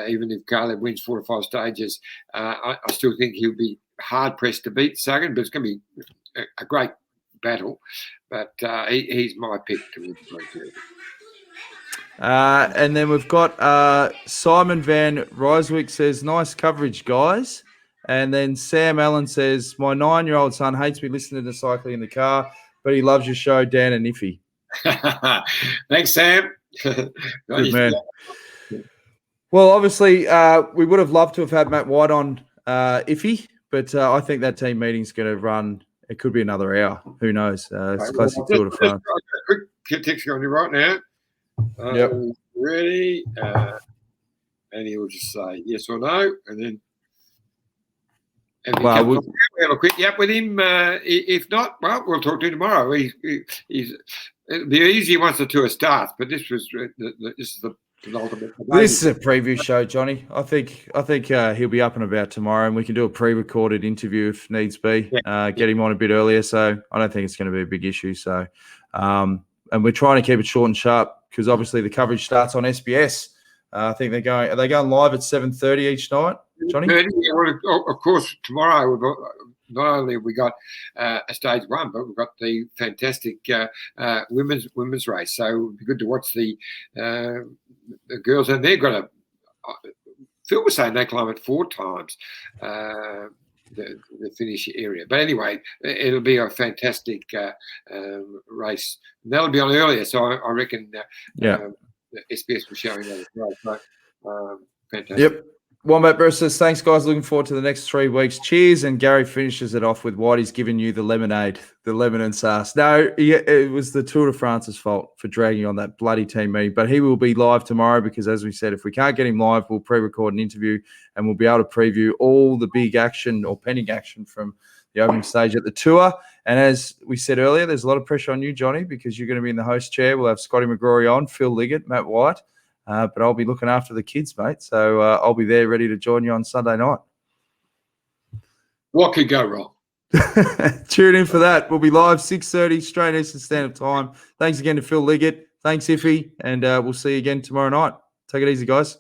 Even if Caleb wins 4 or 5 stages, I still think he'll be hard-pressed to beat Sagan, but it's going to be a great battle. But he's my pick to win the green jersey. And then we've got Simon Van Ryswick says, nice coverage, guys. And then Sam Allen says, my 9-year-old son hates me listening to cycling in the car, but he loves your show, Dan and Iffy. Thanks, Sam. Good man. Well, obviously, we would have loved to have had Matt White on Iffy, but I think that team meeting's going to run. It could be another hour. Who knows? It's classic Tour de France. Quick text going to right now. Yep. Ready? And he will just say yes or no, and then. We'll have a quick yap with him. If not, well, we'll talk to him tomorrow. He's it'll be easy once the tour starts, but this is the penultimate. This is a preview show, Johnny. I think he'll be up and about tomorrow, and we can do a pre-recorded interview if needs be. Get him on a bit earlier, so I don't think it's going to be a big issue. So, and we're trying to keep it short and sharp because obviously the coverage starts on SBS. I think are they going live at 7:30 each night, Johnny? 30, of course, tomorrow not only have we got a stage one, but we've got the fantastic women's race. So it would be good to watch the girls, and they've got Phil was saying they climb it 4 times the finish area. But anyway, it'll be a fantastic race. And that'll be on earlier, so I reckon SBS will show that as well. So, fantastic. Yep. Wombat Burst says, thanks, guys. Looking forward to the next 3 weeks. Cheers. And Gary finishes it off with Whitey's giving you the lemonade, the lemon and sauce. No, it was the Tour de France's fault for dragging on that bloody team meeting. But he will be live tomorrow because, as we said, if we can't get him live, we'll pre-record an interview and we'll be able to preview all the big action or pending action from the opening stage at the Tour. And as we said earlier, there's a lot of pressure on you, Johnny, because you're going to be in the host chair. We'll have Scotty McGrory on, Phil Liggett, Matt White. But I'll be looking after the kids, mate. So I'll be there ready to join you on Sunday night. What could go wrong? Tune in for that. We'll be live 6:30 Australian Eastern Standard Time. Thanks again to Phil Liggett. Thanks, Iffy. And we'll see you again tomorrow night. Take it easy, guys.